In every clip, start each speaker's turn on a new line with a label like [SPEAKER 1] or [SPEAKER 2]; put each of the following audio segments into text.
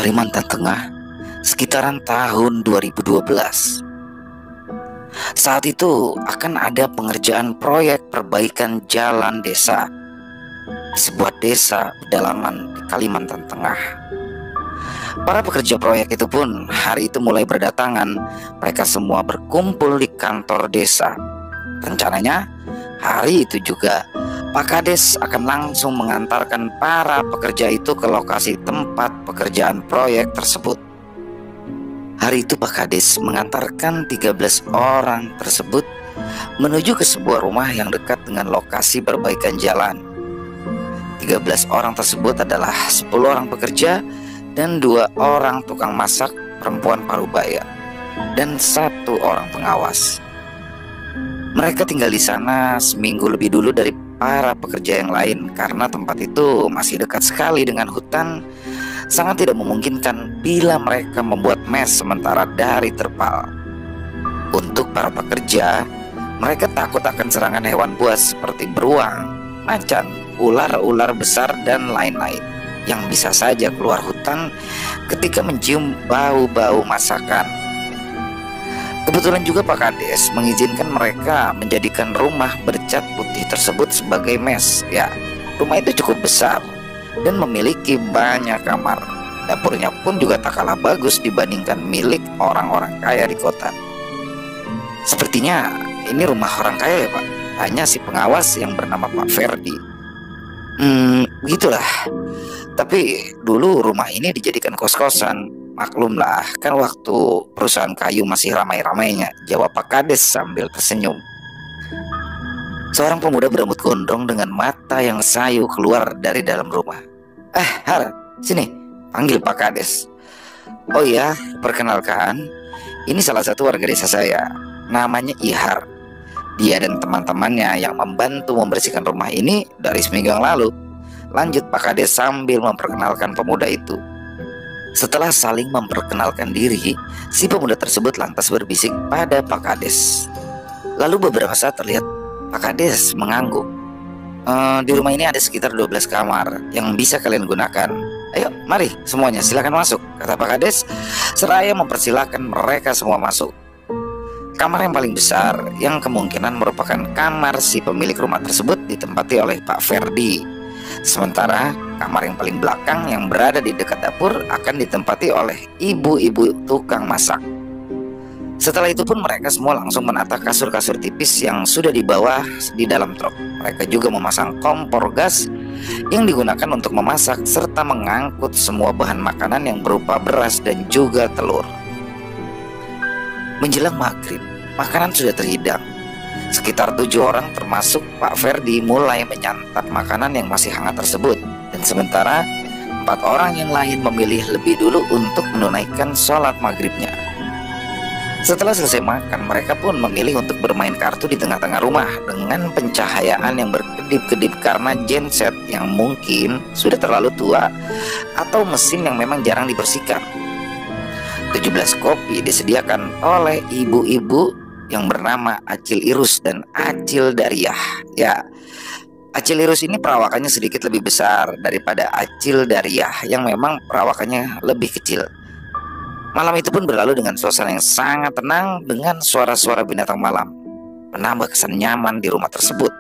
[SPEAKER 1] Kalimantan Tengah, sekitaran tahun 2012. Saat itu akan ada pengerjaan proyek perbaikan jalan desa di sebuah desa pedalaman di Kalimantan Tengah. Para pekerja proyek itu pun hari itu mulai berdatangan. Mereka semua berkumpul di kantor desa. Rencananya hari itu juga Pak Kades akan langsung mengantarkan para pekerja itu ke lokasi tempat pekerjaan proyek tersebut. Hari itu Pak Kades mengantarkan 13 orang tersebut menuju ke sebuah rumah yang dekat dengan lokasi perbaikan jalan. 13 orang tersebut adalah 10 orang pekerja dan 2 orang tukang masak perempuan parubaya dan 1 orang pengawas. Mereka tinggal di sana seminggu lebih dulu dari para pekerja yang lain karena tempat itu masih dekat sekali dengan hutan. Sangat tidak memungkinkan bila mereka membuat mes sementara dari terpal. Untuk para pekerja, mereka takut akan serangan hewan buas seperti beruang, macan, ular-ular besar dan lain-lain yang bisa saja keluar hutan ketika mencium bau-bau masakan. Kebetulan juga Pak Kades mengizinkan mereka menjadikan rumah bercat putih tersebut sebagai mes. Ya, rumah itu cukup besar dan memiliki banyak kamar. Dapurnya pun juga tak kalah bagus dibandingkan milik orang-orang kaya di kota. Sepertinya ini rumah orang kaya ya Pak. Hanya si pengawas yang bernama Pak Ferdi. Begitulah. Tapi dulu rumah ini dijadikan kos-kosan. Maklumlah, kan waktu perusahaan kayu masih ramai-ramainya, jawab Pak Kades sambil tersenyum. Seorang pemuda berambut gondrong dengan mata yang sayu keluar dari dalam rumah. Har, sini, panggil Pak Kades. Oh iya, perkenalkan, ini salah satu warga desa saya, namanya Ihar. Dia dan teman-temannya yang membantu membersihkan rumah ini dari seminggu yang lalu. Lanjut Pak Kades sambil memperkenalkan pemuda itu. Setelah saling memperkenalkan diri, si pemuda tersebut lantas berbisik pada Pak Kades. Lalu beberapa saat terlihat Pak Kades mengangguk. Di rumah ini ada sekitar 12 kamar yang bisa kalian gunakan. Ayo, mari semuanya silakan masuk, kata Pak Kades seraya mempersilahkan mereka semua masuk. Kamar yang paling besar, yang kemungkinan merupakan kamar si pemilik rumah tersebut, ditempati oleh Pak Ferdi. Sementara kamar yang paling belakang yang berada di dekat dapur akan ditempati oleh ibu-ibu tukang masak. Setelah itu pun mereka semua langsung menata kasur-kasur tipis yang sudah dibawa di dalam truk. Mereka juga memasang kompor gas yang digunakan untuk memasak serta mengangkut semua bahan makanan yang berupa beras dan juga telur. Menjelang maghrib, makanan sudah terhidang. Sekitar 7 orang termasuk Pak Ferdi mulai menyantap makanan yang masih hangat tersebut. Dan sementara 4 orang yang lain memilih lebih dulu untuk menunaikan sholat maghribnya. Setelah selesai makan, mereka pun memilih untuk bermain kartu di tengah-tengah rumah dengan pencahayaan yang berkedip-kedip karena genset yang mungkin sudah terlalu tua atau mesin yang memang jarang dibersihkan. 17 kopi disediakan oleh ibu-ibu yang bernama Acil Irus dan Acil Dariah. Ya, Acil Irus ini perawakannya sedikit lebih besar daripada Acil Dariah yang memang perawakannya lebih kecil. Malam itu pun berlalu dengan suasana yang sangat tenang dengan suara-suara binatang malam, menambah kesan nyaman di rumah tersebut.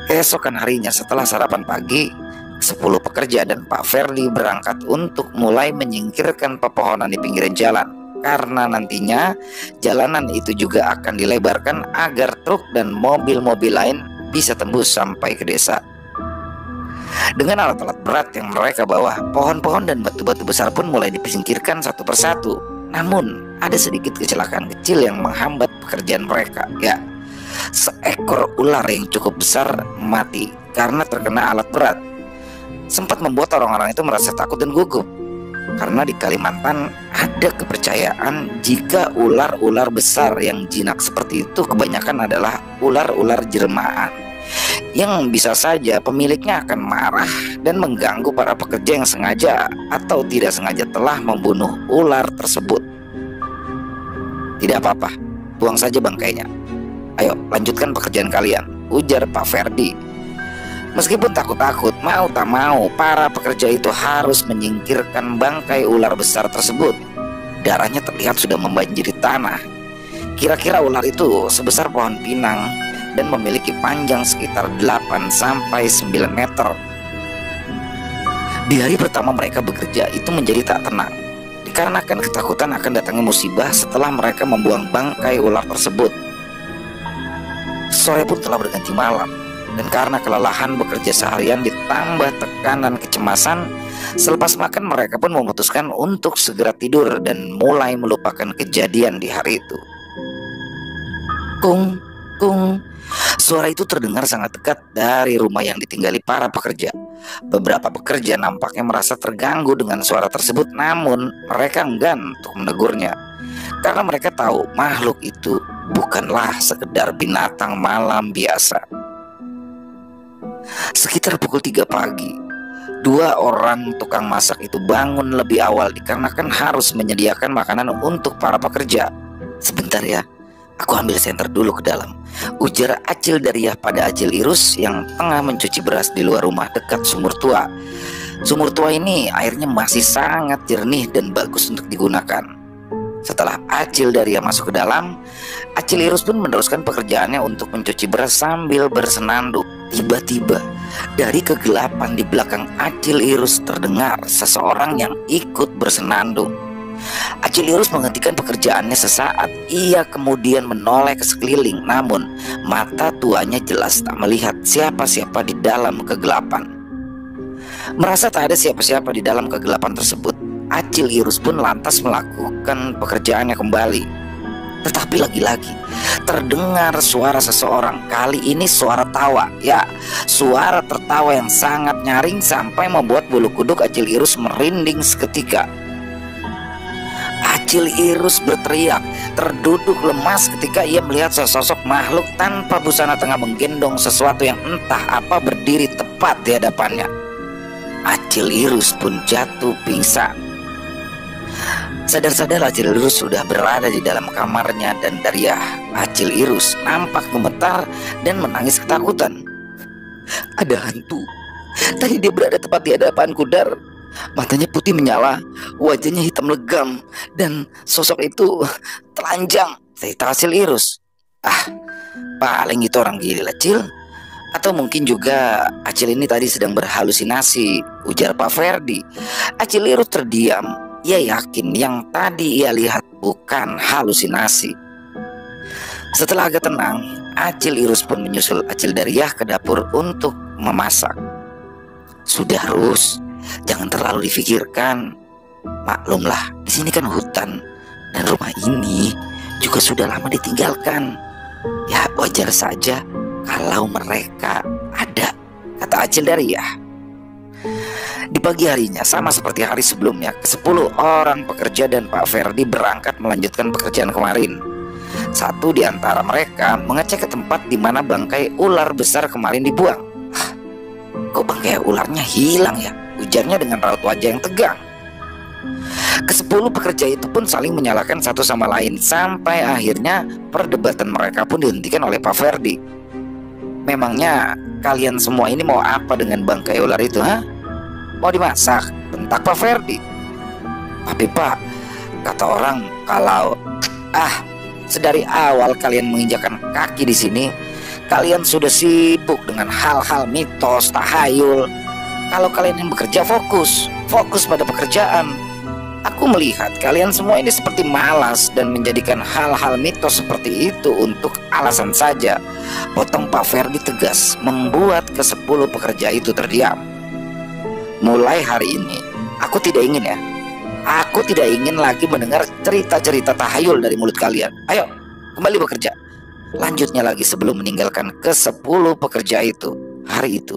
[SPEAKER 1] Keesokan harinya setelah sarapan pagi, 10 pekerja dan Pak Ferdi berangkat untuk mulai menyingkirkan pepohonan di pinggiran jalan. Karena nantinya jalanan itu juga akan dilebarkan agar truk dan mobil-mobil lain bisa tembus sampai ke desa. Dengan alat-alat berat yang mereka bawa, pohon-pohon dan batu-batu besar pun mulai disingkirkan satu persatu. Namun ada sedikit kecelakaan kecil yang menghambat pekerjaan mereka. Ya, seekor ular yang cukup besar mati karena terkena alat berat. Sempat membuat orang-orang itu merasa takut dan gugup. Karena di Kalimantan ada kepercayaan jika ular-ular besar yang jinak seperti itu kebanyakan adalah ular-ular jelmaan yang bisa saja pemiliknya akan marah dan mengganggu para pekerja yang sengaja atau tidak sengaja telah membunuh ular tersebut. Tidak apa-apa, buang saja bangkainya. Ayo lanjutkan pekerjaan kalian, ujar Pak Ferdi. Meskipun takut-takut, mau tak mau, para pekerja itu harus menyingkirkan bangkai ular besar tersebut. Darahnya terlihat sudah membanjiri tanah. Kira-kira ular itu sebesar pohon pinang dan memiliki panjang sekitar 8-9 meter. Di hari pertama mereka bekerja itu menjadi tak tenang, dikarenakan ketakutan akan datangnya musibah setelah mereka membuang bangkai ular tersebut. Sore pun telah berganti malam. Dan karena kelelahan bekerja seharian ditambah tekanan kecemasan, selepas makan mereka pun memutuskan untuk segera tidur dan mulai melupakan kejadian di hari itu. Kung, kung, suara itu terdengar sangat dekat dari rumah yang ditinggali para pekerja. Beberapa pekerja nampaknya merasa terganggu dengan suara tersebut, namun mereka enggan untuk menegurnya. Karena mereka tahu makhluk itu bukanlah sekedar binatang malam biasa. Sekitar pukul 3 pagi, 2 orang tukang masak itu bangun lebih awal dikarenakan harus menyediakan makanan untuk para pekerja. Sebentar ya, aku ambil senter dulu ke dalam, ujar Acil Dariah pada Acil Irus yang tengah mencuci beras di luar rumah dekat sumur tua. Sumur tua ini airnya masih sangat jernih dan bagus untuk digunakan. Setelah Acil Dariah masuk ke dalam, Acil Irus pun meneruskan pekerjaannya untuk mencuci beras sambil bersenandung. Tiba-tiba dari kegelapan di belakang Acil Irus terdengar seseorang yang ikut bersenandung. Acil Irus menghentikan pekerjaannya sesaat. Ia kemudian menoleh ke sekeliling, namun mata tuanya jelas tak melihat siapa-siapa di dalam kegelapan. Merasa tak ada siapa-siapa di dalam kegelapan tersebut, Acil Irus pun lantas melakukan pekerjaannya kembali. Tetapi lagi-lagi terdengar suara seseorang. Kali ini suara tawa. Ya, suara tertawa yang sangat nyaring sampai membuat bulu kuduk Acil Irus merinding seketika. Acil Irus berteriak, terduduk lemas ketika ia melihat sesosok makhluk tanpa busana tengah menggendong sesuatu yang entah apa berdiri tepat di hadapannya. Acil Irus pun jatuh pingsan. Sadar-sadar Acil Irus sudah berada di dalam kamarnya dan Dariah. Acil Irus nampak gemetar dan menangis ketakutan. Ada hantu. Tadi dia berada tepat di hadapanku, Dar. Matanya putih menyala, wajahnya hitam legam, dan sosok itu telanjang, cerita Acil Irus. Paling itu orang gila, Cil. Atau mungkin juga Acil ini tadi sedang berhalusinasi, ujar Pak Ferdi. Acil Irus terdiam. Ia yakin yang tadi ia lihat bukan halusinasi. Setelah agak tenang, Acil Irus pun menyusul Acil Dariah ke dapur untuk memasak. Sudah, Rus, jangan terlalu difikirkan. Maklumlah, di sini kan hutan dan rumah ini juga sudah lama ditinggalkan. Ya wajar saja kalau mereka ada, kata Acil Dariah. Di pagi harinya, sama seperti hari sebelumnya, ke-10 orang pekerja dan Pak Ferdi berangkat melanjutkan pekerjaan kemarin. Satu di antara mereka mengecek ke tempat di mana bangkai ular besar kemarin dibuang. Kok bangkai ularnya hilang ya? Ujarnya dengan raut wajah yang tegang. Ke-10 pekerja itu pun saling menyalahkan satu sama lain, sampai akhirnya perdebatan mereka pun dihentikan oleh Pak Ferdi. Memangnya kalian semua ini mau apa dengan bangkai ular itu, ha? Mau dimasak? Bentak Pak Ferdi. Tapi Pak, kata orang kalau sedari awal kalian menginjakan kaki di sini, kalian sudah sibuk dengan hal-hal mitos, tahayul. Kalau kalian yang bekerja fokus pada pekerjaan. Aku melihat kalian semua ini seperti malas dan menjadikan hal-hal mitos seperti itu untuk alasan saja. Potong Pak Ferdi tegas, membuat ke-10 pekerja itu terdiam. Mulai hari ini, aku tidak ingin lagi mendengar cerita-cerita tahayul dari mulut kalian. Ayo, kembali bekerja. Lanjutnya lagi sebelum meninggalkan ke-10 pekerja itu. Hari itu,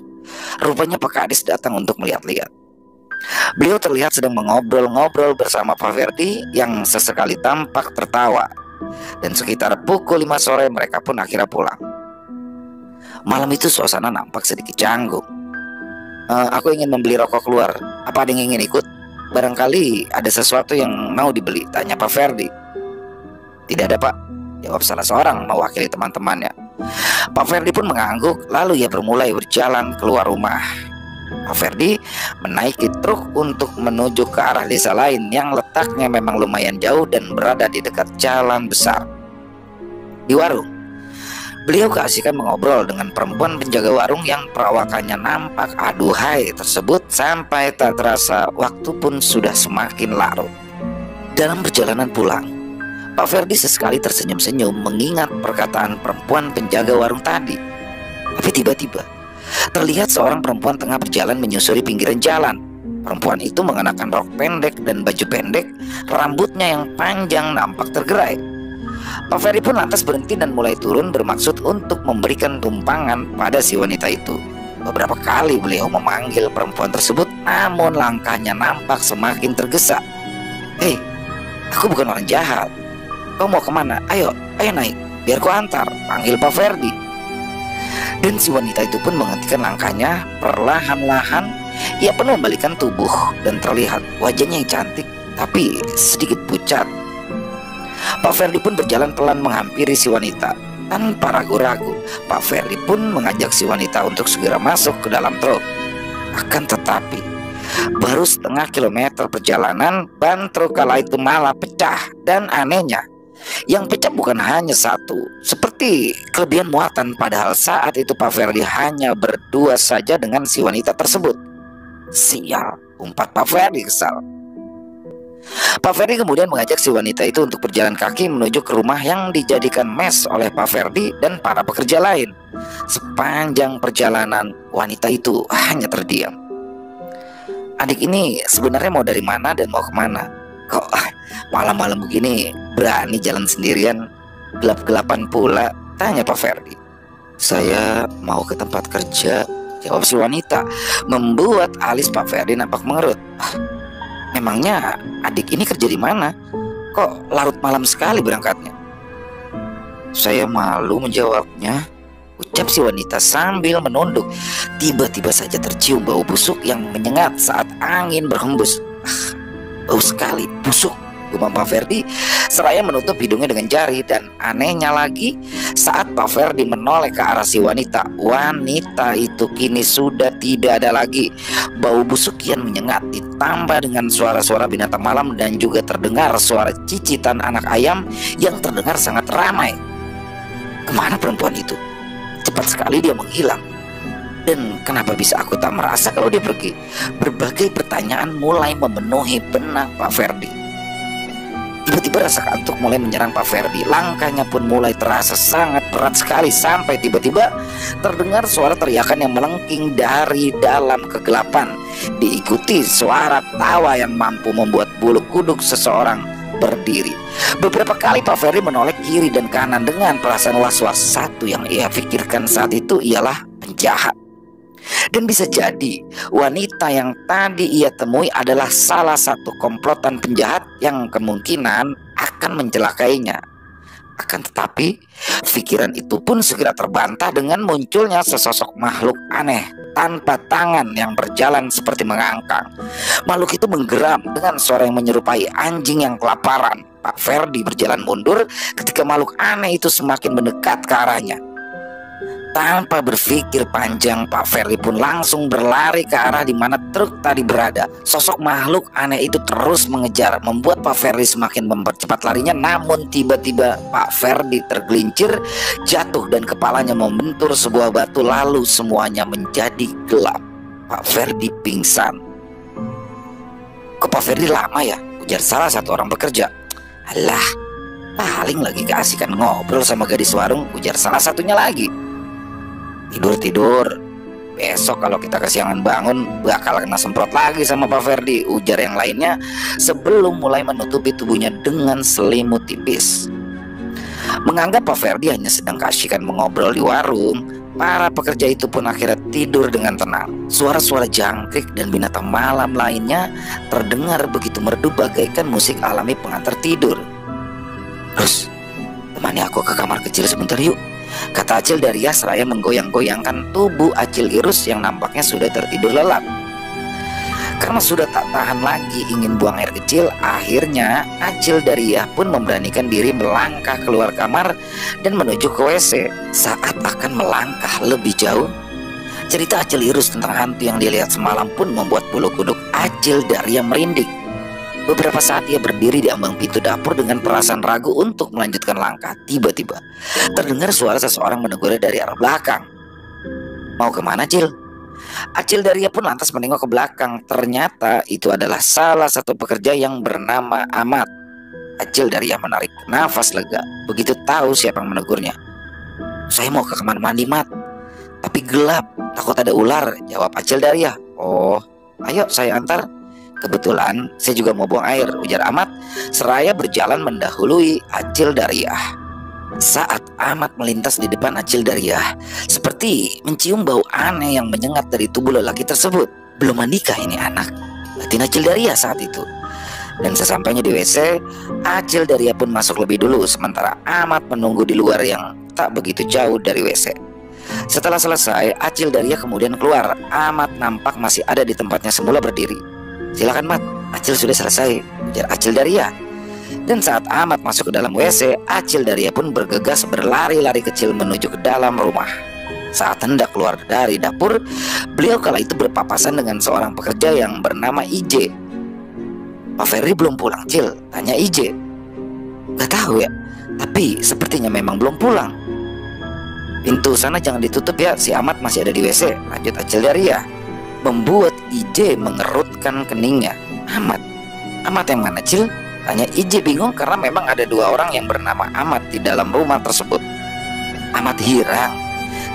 [SPEAKER 1] rupanya Pak Kades datang untuk melihat-lihat. Beliau terlihat sedang mengobrol-ngobrol bersama Pak Ferdi yang sesekali tampak tertawa. Dan sekitar pukul 5 sore mereka pun akhirnya pulang. Malam itu suasana nampak sedikit canggung. Aku ingin membeli rokok keluar. Apa ada yang ingin ikut? Barangkali ada sesuatu yang mau dibeli, tanya Pak Ferdi. Tidak ada, Pak, jawab salah seorang mewakili teman-temannya. Pak Ferdi pun mengangguk, lalu ia mulai berjalan keluar rumah. Pak Ferdi menaiki truk untuk menuju ke arah desa lain yang letaknya memang lumayan jauh dan berada di dekat jalan besar. Di warung, beliau keasikan mengobrol dengan perempuan penjaga warung yang perawakannya nampak aduhai tersebut sampai tak terasa waktu pun sudah semakin larut. Dalam perjalanan pulang, Pak Ferdi sesekali tersenyum-senyum mengingat perkataan perempuan penjaga warung tadi. Tapi tiba-tiba terlihat seorang perempuan tengah berjalan menyusuri pinggiran jalan. Perempuan itu mengenakan rok pendek dan baju pendek, rambutnya yang panjang nampak tergerai. Pak Ferdi pun lantas berhenti dan mulai turun bermaksud untuk memberikan tumpangan pada si wanita itu. Beberapa kali beliau memanggil perempuan tersebut, namun langkahnya nampak semakin tergesa. "Hei, aku bukan orang jahat. Kau mau kemana? Ayo naik, biar ku antar," panggil Pak Ferdi. Dan si wanita itu pun menghentikan langkahnya. Perlahan-lahan ia pun membalikan tubuh dan terlihat wajahnya yang cantik tapi sedikit pucat. Pak Ferdi pun berjalan pelan menghampiri si wanita. Tanpa ragu-ragu, Pak Ferdi pun mengajak si wanita untuk segera masuk ke dalam truk. Akan tetapi, baru setengah kilometer perjalanan, ban truk kala itu malah pecah. Dan anehnya, yang pecah bukan hanya satu, seperti kelebihan muatan, padahal saat itu Pak Ferdi hanya berdua saja dengan si wanita tersebut. "Sial," umpat Pak Ferdi kesal. Pak Ferdi kemudian mengajak si wanita itu untuk berjalan kaki menuju ke rumah yang dijadikan mes oleh Pak Ferdi dan para pekerja lain. Sepanjang perjalanan, wanita itu hanya terdiam. "Adik ini sebenarnya mau dari mana dan mau kemana? Kok malam-malam begini berani jalan sendirian, gelap-gelapan pula?" tanya Pak Ferdi. "Saya mau ke tempat kerja," jawab si wanita, membuat alis Pak Ferdi nampak mengerut. "Memangnya adik ini kerja di mana? Kok larut malam sekali berangkatnya?" "Saya malu menjawabnya," ucap si wanita sambil menunduk. Tiba-tiba saja tercium bau busuk yang menyengat saat angin berhembus. "Bau sekali, busuk," gumam Pak Ferdi seraya menutup hidungnya dengan jari. Dan anehnya lagi, saat Pak Ferdi menoleh ke arah si wanita, wanita itu kini sudah tidak ada lagi. Bau busuk kian menyengat, ditambah dengan suara-suara binatang malam dan juga terdengar suara cicitan anak ayam yang terdengar sangat ramai. Kemana perempuan itu? Cepat sekali dia menghilang. Dan kenapa bisa aku tak merasa kalau dia pergi? Berbagai pertanyaan mulai memenuhi benak Pak Ferdi. Tiba-tiba rasa kantuk mulai menyerang Pak Ferdi. Langkahnya pun mulai terasa sangat berat sekali, sampai tiba-tiba terdengar suara teriakan yang melengking dari dalam kegelapan, diikuti suara tawa yang mampu membuat bulu kuduk seseorang berdiri. Beberapa kali Pak Ferdi menoleh kiri dan kanan dengan perasaan was-was. Satu yang ia pikirkan saat itu ialah penjahat. Dan bisa jadi wanita yang tadi ia temui adalah salah satu komplotan penjahat yang kemungkinan akan mencelakainya. Akan tetapi pikiran itu pun segera terbantah dengan munculnya sesosok makhluk aneh tanpa tangan yang berjalan seperti mengangkang. Makhluk itu menggeram dengan suara yang menyerupai anjing yang kelaparan. Pak Ferdi berjalan mundur ketika makhluk aneh itu semakin mendekat ke arahnya. Tanpa berpikir panjang, Pak Ferdi pun langsung berlari ke arah di mana truk tadi berada. Sosok makhluk aneh itu terus mengejar, membuat Pak Ferdi semakin mempercepat larinya. Namun tiba-tiba Pak Ferdi tergelincir, jatuh dan kepalanya membentur sebuah batu, lalu semuanya menjadi gelap. Pak Ferdi pingsan. "Kok Pak Ferdi lama ya?" ujar salah satu orang bekerja. "Alah, paling lagi keasikan ngobrol sama gadis warung," ujar salah satunya lagi. "Tidur-tidur, besok kalau kita kesiangan bangun bakal kena semprot lagi sama Pak Ferdi," ujar yang lainnya sebelum mulai menutupi tubuhnya dengan selimut tipis. Menganggap Pak Ferdi hanya sedang keasikan mengobrol di warung, para pekerja itu pun akhirnya tidur dengan tenang. Suara-suara jangkrik dan binatang malam lainnya terdengar begitu merdu bagaikan musik alami pengantar tidur. "Terus, temani aku ke kamar kecil sebentar yuk," kata Acil Daria seraya menggoyang-goyangkan tubuh Acil Irus yang nampaknya sudah tertidur lelap. Karena sudah tak tahan lagi ingin buang air kecil, akhirnya Acil Daria pun memberanikan diri melangkah keluar kamar dan menuju ke WC. Saat akan melangkah lebih jauh, cerita Acil Irus tentang hantu yang dilihat semalam pun membuat bulu kuduk Acil Daria merinding. Beberapa saat ia berdiri di ambang pintu dapur dengan perasaan ragu untuk melanjutkan langkah. Tiba-tiba terdengar suara seseorang menegurnya dari arah belakang. "Mau kemana, Cil?" Acil Daria pun lantas menengok ke belakang. Ternyata itu adalah salah satu pekerja yang bernama Ahmad. Acil Daria menarik nafas lega begitu tahu siapa yang menegurnya. "Saya mau ke kamar mandi, Mat. Tapi gelap, takut ada ular," jawab Acil Daria. "Oh, ayo saya antar. Kebetulan saya juga mau buang air," ujar Ahmad seraya berjalan mendahului Acil Daria. Saat Ahmad melintas di depan Acil Daria, seperti mencium bau aneh yang menyengat dari tubuh lelaki tersebut. "Belum menikah ini anak," batin Acil Daria saat itu. Dan sesampainya di WC, Acil Daria pun masuk lebih dulu, sementara Ahmad menunggu di luar yang tak begitu jauh dari WC. Setelah selesai, Acil Daria kemudian keluar. Ahmad nampak masih ada di tempatnya semula berdiri. "Silakan, Mat, Acil sudah selesai," ujar Acil Daria. Dan saat Ahmad masuk ke dalam WC, Acil Daria pun bergegas berlari-lari kecil menuju ke dalam rumah. Saat hendak keluar dari dapur, beliau kala itu berpapasan dengan seorang pekerja yang bernama IJ. "Pak Ferry belum pulang, Cil?" tanya IJ. "Gak tahu ya, tapi sepertinya memang belum pulang." "Pintu sana jangan ditutup ya, si Ahmad masih ada di WC," lanjut Acil Daria. Membuat IJ mengerutkan keningnya. Ahmad yang mana, Cil?" tanya IJ bingung karena memang ada dua orang yang bernama Ahmad di dalam rumah tersebut. Ahmad hirang.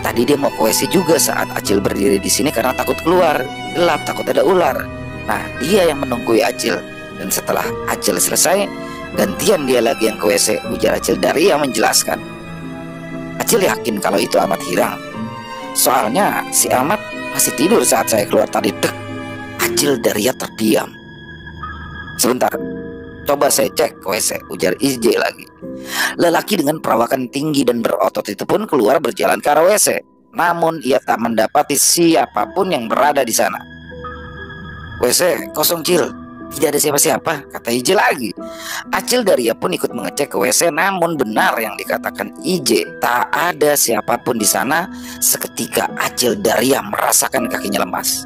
[SPEAKER 1] Tadi dia mau ke WC juga saat Acil berdiri di sini karena takut keluar. Gelap, takut ada ular. Nah, dia yang menunggui Acil. Dan setelah Acil selesai, gantian dia lagi yang ke WC, ujar Acil Daria menjelaskan. Acil yakin kalau itu Ahmad hirang. Soalnya si Ahmad masih tidur saat saya keluar tadi. Dek, Acil Daria terdiam. "Sebentar, coba saya cek ke WC," ujar IJ lagi. Lelaki dengan perawakan tinggi dan berotot itu pun keluar berjalan ke arah WC. Namun ia tak mendapati siapapun yang berada di sana. "WC kosong, Cil. Tidak ada siapa-siapa," kata IJ lagi. Acil Daria pun ikut mengecek ke WC, namun benar yang dikatakan IJ. Tak ada siapapun di sana. Seketika Acil Daria merasakan kakinya lemas.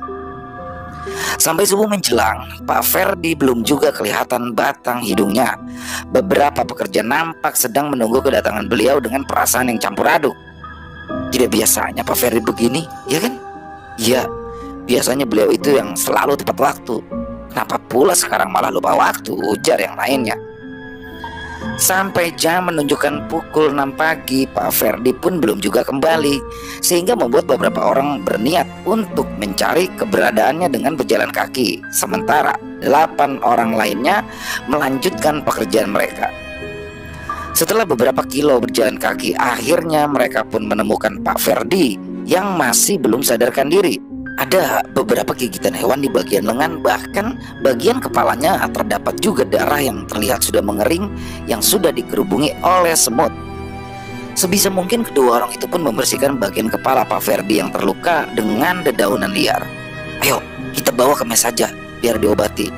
[SPEAKER 1] Sampai subuh menjelang, Pak Ferdi belum juga kelihatan batang hidungnya. Beberapa pekerja nampak sedang menunggu kedatangan beliau dengan perasaan yang campur aduk. Tidak biasanya Pak Ferdi begini, ya kan? Iya, biasanya beliau itu yang selalu tepat waktu. Kenapa pula sekarang malah lupa waktu, ujar yang lainnya. Sampai jam menunjukkan pukul 6 pagi, Pak Ferdi pun belum juga kembali, sehingga membuat beberapa orang berniat untuk mencari keberadaannya dengan berjalan kaki. Sementara 8 orang lainnya melanjutkan pekerjaan mereka. Setelah beberapa kilo berjalan kaki, akhirnya mereka pun menemukan Pak Ferdi yang masih belum sadarkan diri. Ada beberapa gigitan hewan di bagian lengan, bahkan bagian kepalanya terdapat juga darah yang terlihat sudah mengering yang sudah dikerubungi oleh semut. Sebisa mungkin kedua orang itu pun membersihkan bagian kepala Pak Ferdi yang terluka dengan dedaunan liar. "Ayo, kita bawa ke mes saja biar diobati.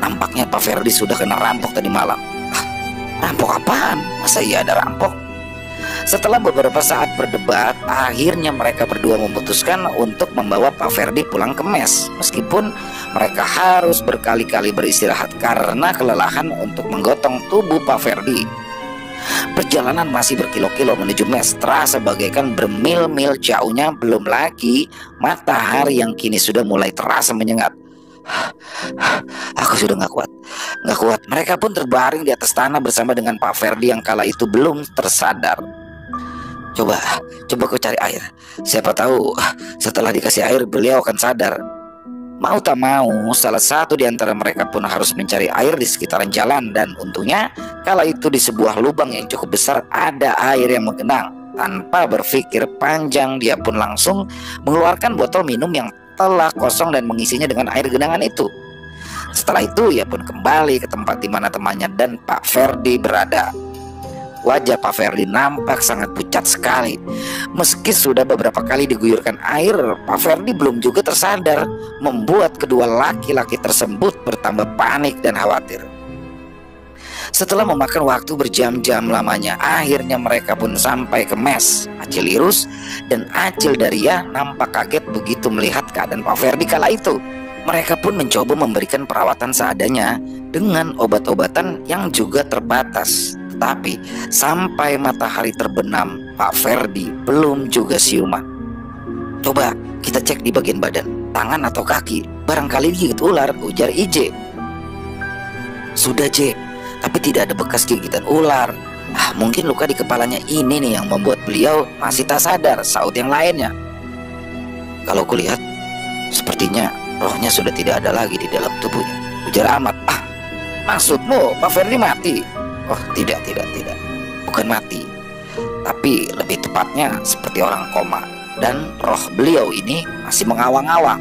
[SPEAKER 1] Nampaknya Pak Ferdi sudah kena rampok tadi malam." "Ah, rampok apaan? Masa iya ada rampok?" Setelah beberapa saat berdebat, akhirnya mereka berdua memutuskan untuk membawa Pak Ferdi pulang ke mes. Meskipun mereka harus berkali-kali beristirahat karena kelelahan untuk menggotong tubuh Pak Ferdi. Perjalanan masih berkilo-kilo menuju mes, terasa bagaikan bermil-mil jauhnya. Belum lagi matahari yang kini sudah mulai terasa menyengat. "Aku sudah gak kuat. Mereka pun terbaring di atas tanah bersama dengan Pak Ferdi yang kala itu belum tersadar. Coba kau cari air. Siapa tahu setelah dikasih air beliau akan sadar." Mau tak mau, salah satu di antara mereka pun harus mencari air di sekitaran jalan. Dan untungnya kala itu di sebuah lubang yang cukup besar ada air yang menggenang. Tanpa berpikir panjang, dia pun langsung mengeluarkan botol minum yang telah kosong dan mengisinya dengan air genangan itu. Setelah itu ia pun kembali ke tempat di mana temannya dan Pak Ferdi berada. Wajah Pak Ferdi nampak sangat pucat sekali. Meski sudah beberapa kali diguyurkan air, Pak Ferdi belum juga tersadar, membuat kedua laki-laki tersebut bertambah panik dan khawatir. Setelah memakan waktu berjam-jam lamanya, akhirnya mereka pun sampai ke mes. Acil Irus dan Acil Daria nampak kaget begitu melihat keadaan Pak Ferdi kala itu. Mereka pun mencoba memberikan perawatan seadanya dengan obat-obatan yang juga terbatas. Tetapi sampai matahari terbenam, Pak Ferdi belum juga siuman. "Coba kita cek di bagian badan, tangan atau kaki, barangkali digigit ular," ujar IJ. "Sudah, J, tapi tidak ada bekas gigitan ular. Mungkin luka di kepalanya ini nih yang membuat beliau masih tak sadar," saut yang lainnya. "Kalau kulihat, sepertinya rohnya sudah tidak ada lagi di dalam tubuhnya," ujar Ahmad. "Maksudmu Pak Ferdi mati?" "Oh, tidak. Bukan mati. Tapi lebih tepatnya seperti orang koma. Dan roh beliau ini masih mengawang-awang.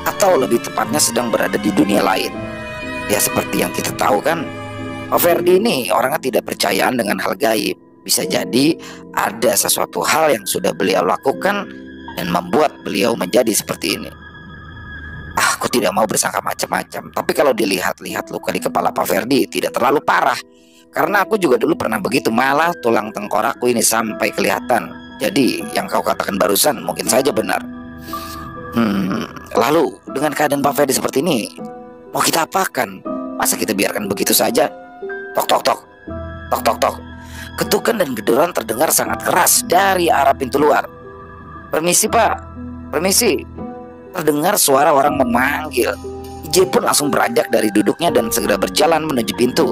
[SPEAKER 1] Atau lebih tepatnya sedang berada di dunia lain. Ya seperti yang kita tahu kan, Pak Ferdi ini orangnya tidak percayaan dengan hal gaib. Bisa jadi ada sesuatu hal yang sudah beliau lakukan dan membuat beliau menjadi seperti ini. Aku tidak mau bersangka macam-macam, tapi kalau dilihat-lihat luka di kepala Pak Ferdi tidak terlalu parah. Karena aku juga dulu pernah begitu, malah tulang tengkorakku ini sampai kelihatan. Jadi yang kau katakan barusan mungkin saja benar." Lalu dengan keadaan Pak Ferdi seperti ini, mau kita apakan? Masa kita biarkan begitu saja? Tok tok tok, tok tok tok. Ketukan dan geduran terdengar sangat keras dari arah pintu luar. "Permisi Pak, permisi." Terdengar suara orang memanggil. IJ pun langsung beranjak dari duduknya dan segera berjalan menuju pintu.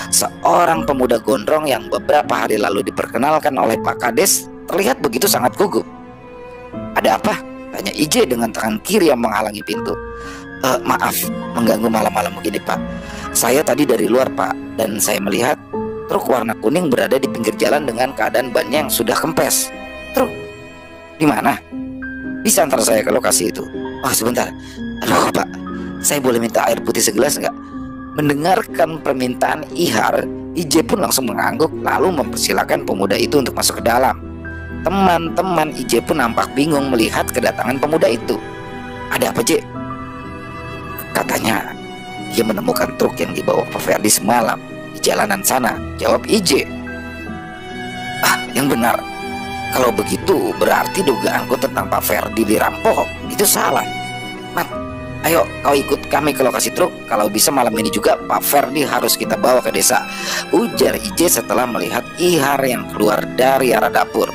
[SPEAKER 1] Seorang pemuda gondrong yang beberapa hari lalu diperkenalkan oleh Pak Kades terlihat begitu sangat gugup. "Ada apa?" tanya IJ dengan tangan kiri yang menghalangi pintu. Maaf mengganggu malam-malam begini Pak. Saya tadi dari luar Pak, dan saya melihat truk warna kuning berada di pinggir jalan dengan keadaan bannya yang sudah kempes." "Truk? Di mana?" "Bisa antar saya ke lokasi itu." "Oh sebentar. Aduh Pak, saya boleh minta air putih segelas nggak?" Mendengarkan permintaan Ihar, IJ pun langsung mengangguk lalu mempersilahkan pemuda itu untuk masuk ke dalam. Teman-teman IJ pun nampak bingung melihat kedatangan pemuda itu. "Ada apa J?" "Katanya dia menemukan truk yang dibawa Pak Ferdi semalam di jalanan sana," jawab IJ. Yang benar. Kalau begitu berarti dugaanku tentang Pak Ferdi dirampok itu salah. "Mat, ayo kau ikut kami ke lokasi truk. Kalau bisa malam ini juga Pak Ferdi harus kita bawa ke desa," ujar IJ setelah melihat Ihar yang keluar dari arah dapur.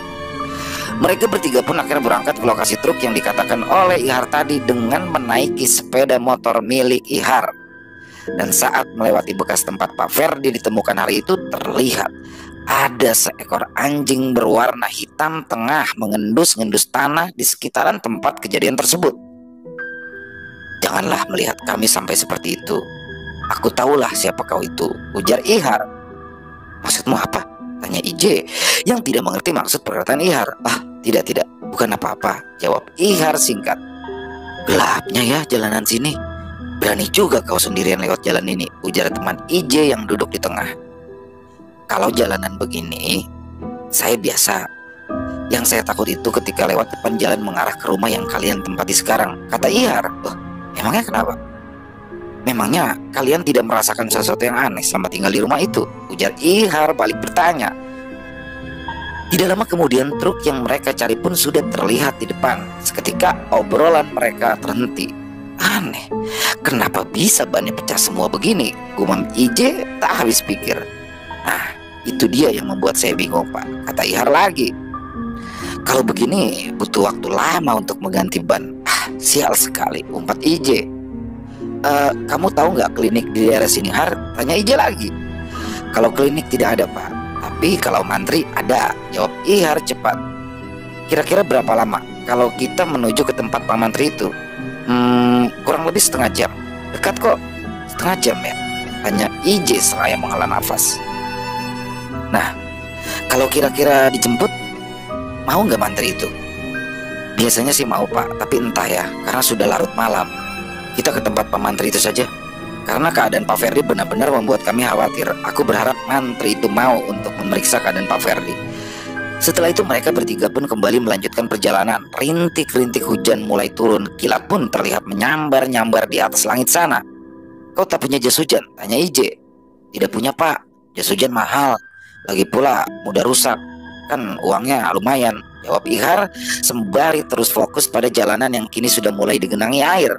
[SPEAKER 1] Mereka bertiga pun akhirnya berangkat ke lokasi truk yang dikatakan oleh Ihar tadi dengan menaiki sepeda motor milik Ihar. Dan saat melewati bekas tempat Pak Ferdi ditemukan hari itu, terlihat ada seekor anjing berwarna hitam tengah mengendus-ngendus tanah di sekitaran tempat kejadian tersebut. "Janganlah melihat kami sampai seperti itu. Aku tahulah siapa kau itu," ujar Ihar. "Maksudmu apa?" tanya IJ yang tidak mengerti maksud perkataan Ihar. Tidak, bukan apa-apa," jawab Ihar singkat. "Gelapnya ya jalanan sini. Berani juga kau sendirian lewat jalan ini," ujar teman IJ yang duduk di tengah. "Kalau jalanan begini, saya biasa. Yang saya takut itu ketika lewat depan jalan mengarah ke rumah yang kalian tempati sekarang," kata Ihar. "Emangnya kenapa?" "Memangnya kalian tidak merasakan sesuatu yang aneh selama tinggal di rumah itu?" ujar Ihar balik bertanya. Tidak lama kemudian truk yang mereka cari pun sudah terlihat di depan. Seketika obrolan mereka terhenti. "Aneh, kenapa bisa bannya pecah semua begini?" gumam IJ tak habis pikir. "Nah, itu dia yang membuat saya bingung Pak," kata Ihar lagi. "Kalau begini butuh waktu lama untuk mengganti ban." Sial sekali, umpat IJ. Kamu tahu nggak klinik di daerah sini Har?" tanya IJ lagi. "Kalau klinik tidak ada Pak, tapi kalau mantri ada," jawab Ihar cepat. "Kira-kira berapa lama kalau kita menuju ke tempat Pak Mantri itu?" Kurang lebih setengah jam." "Dekat kok." "Setengah jam ya?" tanya IJ seraya menghela nafas. "Nah, kalau kira-kira dijemput, mau nggak mantri itu?" "Biasanya sih mau Pak, tapi entah ya, karena sudah larut malam. Kita ke tempat Pak Mantri itu saja." Karena keadaan Pak Ferdi benar-benar membuat kami khawatir. Aku berharap mantri itu mau untuk memeriksa keadaan Pak Ferdi. Setelah itu mereka bertiga pun kembali melanjutkan perjalanan. Rintik-rintik hujan mulai turun. Kilat pun terlihat menyambar-nyambar di atas langit sana. Kau tak punya jas hujan? Tanya IJ. Tidak punya pak, jas hujan mahal. Lagi pula mudah rusak. Kan uangnya lumayan, jawab Ihar sembari terus fokus pada jalanan yang kini sudah mulai digenangi air.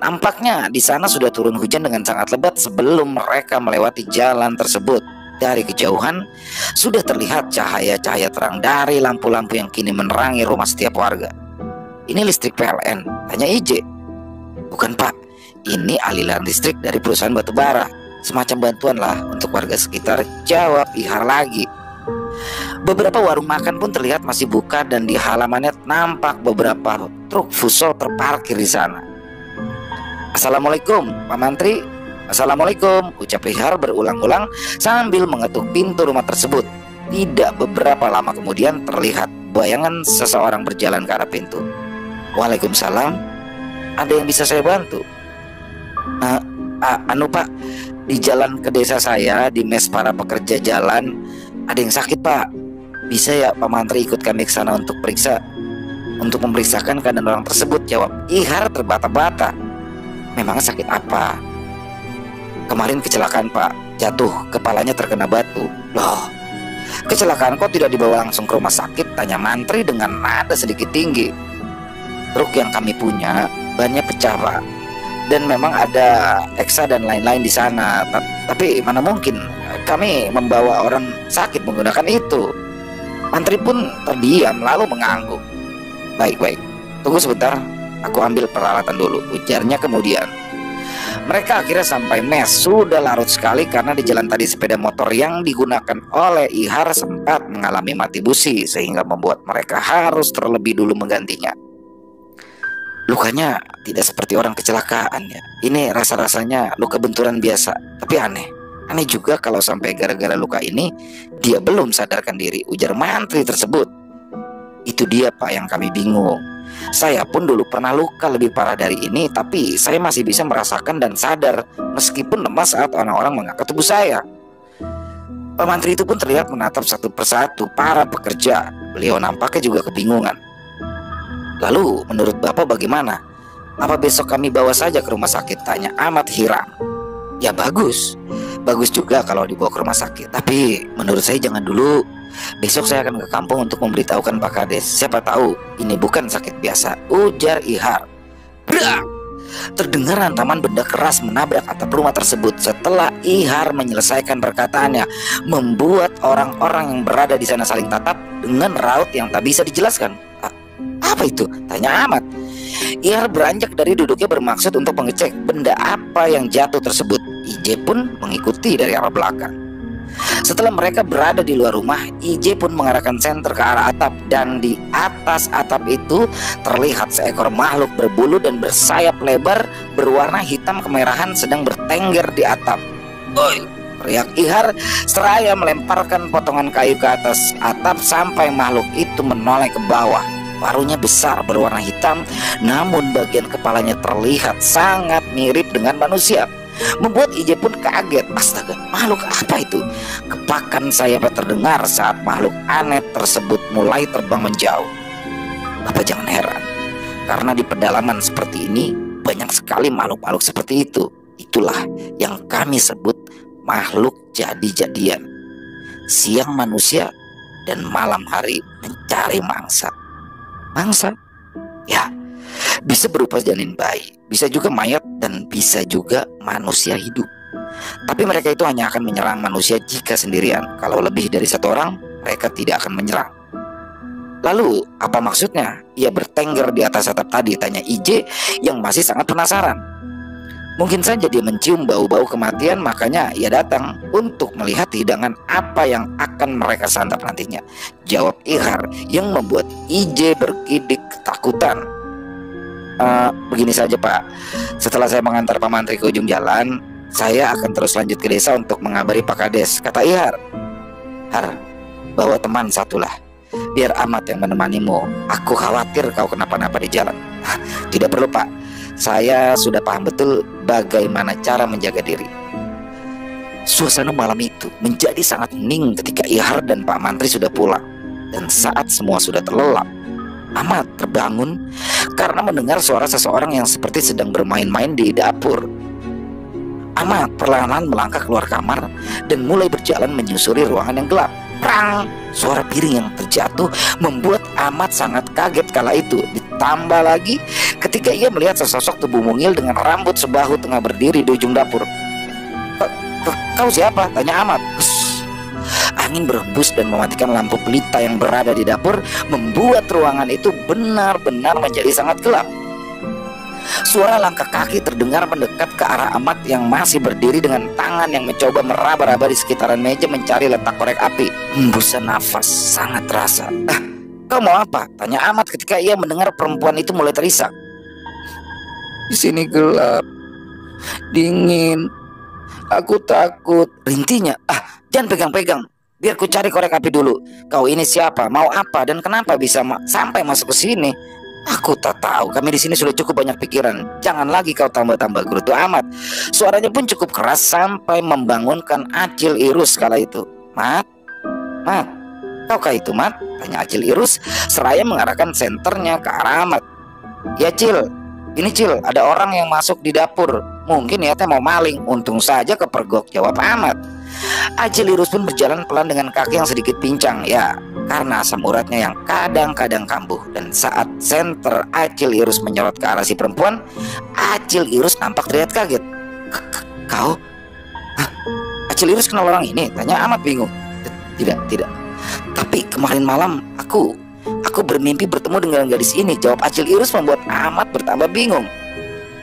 [SPEAKER 1] Nampaknya di sana sudah turun hujan dengan sangat lebat sebelum mereka melewati jalan tersebut. Dari kejauhan sudah terlihat cahaya-cahaya terang dari lampu-lampu yang kini menerangi rumah setiap warga. Ini listrik PLN, tanya IJ. Bukan pak, ini aliran listrik dari perusahaan batubara. Semacam bantuan lah untuk warga sekitar, jawab Ihar lagi. Beberapa warung makan pun terlihat masih buka dan di halamannya nampak beberapa truk fuso terparkir di sana. Assalamualaikum, Pak Mantri. Assalamualaikum, ucap Ihar berulang-ulang sambil mengetuk pintu rumah tersebut. Tidak beberapa lama kemudian terlihat bayangan seseorang berjalan ke arah pintu. Waalaikumsalam, ada yang bisa saya bantu? Anu pak, di jalan ke desa saya, di mes para pekerja jalan, ada yang sakit pak. Bisa ya Pak Mantri ikut kami ke sana untuk memeriksakan keadaan orang tersebut, jawab Ihar terbata-bata. Memangnya sakit apa? Kemarin kecelakaan pak, jatuh, kepalanya terkena batu. Loh, kecelakaan kok tidak dibawa langsung ke rumah sakit? Tanya Mantri dengan nada sedikit tinggi. Truk yang kami punya bannya pecah pak, dan memang ada eksa dan lain-lain di sana. Tapi mana mungkin kami membawa orang sakit menggunakan itu. Mantri pun terdiam lalu mengangguk. Baik, tunggu sebentar, aku ambil peralatan dulu, ujarnya kemudian. Mereka akhirnya sampai mes. Sudah larut sekali karena di jalan tadi sepeda motor yang digunakan oleh Ihar sempat mengalami mati busi, sehingga membuat mereka harus terlebih dulu menggantinya. Lukanya tidak seperti orang kecelakaan ya. Ini rasa-rasanya luka benturan biasa. Tapi aneh juga kalau sampai gara-gara luka ini dia belum sadarkan diri, ujar Mantri tersebut. Itu dia pak yang kami bingung. Saya pun dulu pernah luka lebih parah dari ini, tapi saya masih bisa merasakan dan sadar meskipun lemas saat orang-orang mengangkat tubuh saya. Pak Mantri itu pun terlihat menatap satu persatu para pekerja. Beliau nampaknya juga kebingungan. Lalu menurut bapak bagaimana? Apa besok kami bawa saja ke rumah sakit? Tanya amat Hiram. Ya bagus juga kalau dibawa ke rumah sakit. Tapi menurut saya jangan dulu. Besok saya akan ke kampung untuk memberitahukan Pak Kades. Siapa tahu ini bukan sakit biasa, ujar Ihar. Brak! Terdengar hantaman benda keras menabrak atap rumah tersebut. Setelah Ihar menyelesaikan perkataannya, membuat orang-orang yang berada di sana saling tatap dengan raut yang tak bisa dijelaskan. Apa itu? Tanya Ahmad. Ihar beranjak dari duduknya bermaksud untuk mengecek benda apa yang jatuh tersebut. IJ pun mengikuti dari arah belakang. Setelah mereka berada di luar rumah, IJ pun mengarahkan senter ke arah atap. Dan di atas atap itu terlihat seekor makhluk berbulu dan bersayap lebar berwarna hitam kemerahan sedang bertengger di atap. Oi! Teriak Ihar seraya melemparkan potongan kayu ke atas atap sampai makhluk itu menoleh ke bawah. Paruhnya besar berwarna hitam, namun bagian kepalanya terlihat sangat mirip dengan manusia, membuat IJ pun kaget. Astaga, makhluk apa itu? Kepakan sayapnya terdengar saat makhluk aneh tersebut mulai terbang menjauh. Bapak jangan heran, karena di pedalaman seperti ini banyak sekali makhluk-makhluk seperti itu. Itulah yang kami sebut makhluk jadi-jadian. Siang manusia dan malam hari mencari mangsa. Mangsa? Ya, bisa berupa janin bayi, bisa juga mayat, dan bisa juga manusia hidup. Tapi mereka itu hanya akan menyerang manusia jika sendirian. Kalau lebih dari satu orang, mereka tidak akan menyerang. Lalu, apa maksudnya? Ia bertengger di atas atap tadi, tanya IJ yang masih sangat penasaran. Mungkin saja dia mencium bau-bau kematian, makanya ia datang untuk melihat hidangan apa yang akan mereka santap nantinya, jawab Ihar yang membuat IJ bergidik ketakutan. Begini saja pak, setelah saya mengantar Pak Mantri ke ujung jalan, saya akan terus lanjut ke desa untuk mengabari Pak Kades, kata Ihar. Har, bawa teman satulah, biar Amat yang menemanimu. Aku khawatir kau kenapa-napa di jalan. Tidak perlu pak, Saya sudah paham betul bagaimana cara menjaga diri. Suasana malam itu menjadi sangat hening ketika Ihar dan Pak Mantri sudah pulang. Dan saat semua sudah terlelap, Ahmad terbangun karena mendengar suara seseorang yang seperti sedang bermain-main di dapur. Ahmad perlahan-lahan melangkah keluar kamar dan mulai berjalan menyusuri ruangan yang gelap. Prang! Suara piring yang terjatuh membuat Ahmad sangat kaget kala itu. Ditambah lagi ketika ia melihat sesosok tubuh mungil dengan rambut sebahu tengah berdiri di ujung dapur. Kau siapa? Tanya Ahmad. Angin berhembus dan mematikan lampu pelita yang berada di dapur, membuat ruangan itu benar-benar menjadi sangat gelap. Suara langkah kaki terdengar mendekat ke arah Ahmad yang masih berdiri dengan tangan yang mencoba meraba-raba di sekitaran meja mencari letak korek api. Hembusan nafas sangat terasa. Kau mau apa? Tanya Ahmad ketika ia mendengar perempuan itu mulai terisak. Di sini gelap, dingin, aku takut. Rintinya, jangan pegang-pegang. Biar ku cari korek api dulu. Kau ini siapa? Mau apa? Dan kenapa bisa sampai masuk ke sini? Aku tak tahu. Kami di sini sudah cukup banyak pikiran. Jangan lagi kau tambah-tambah, gerutu Ahmad. Suaranya pun cukup keras sampai membangunkan Acil Irus kala itu. Mat, kaukah itu, Mat? Tanya Acil Irus seraya mengarahkan senternya ke arah Ahmad. Ya, Cil. Ini, Cil, ada orang yang masuk di dapur. Mungkin ya teh mau maling. Untung saja kepergok, jawab Ahmad. Acil Irus pun berjalan pelan dengan kaki yang sedikit pincang. Ya, karena asam uratnya yang kadang-kadang kambuh. Dan saat senter Acil Irus menyorot ke arah si perempuan, Acil Irus nampak terlihat kaget. Kau? Acil Irus kenal orang ini? Tanya Ahmad bingung. Tidak. Tapi kemarin malam aku bermimpi bertemu dengan gadis ini, jawab Acil Irus membuat Ahmad bertambah bingung.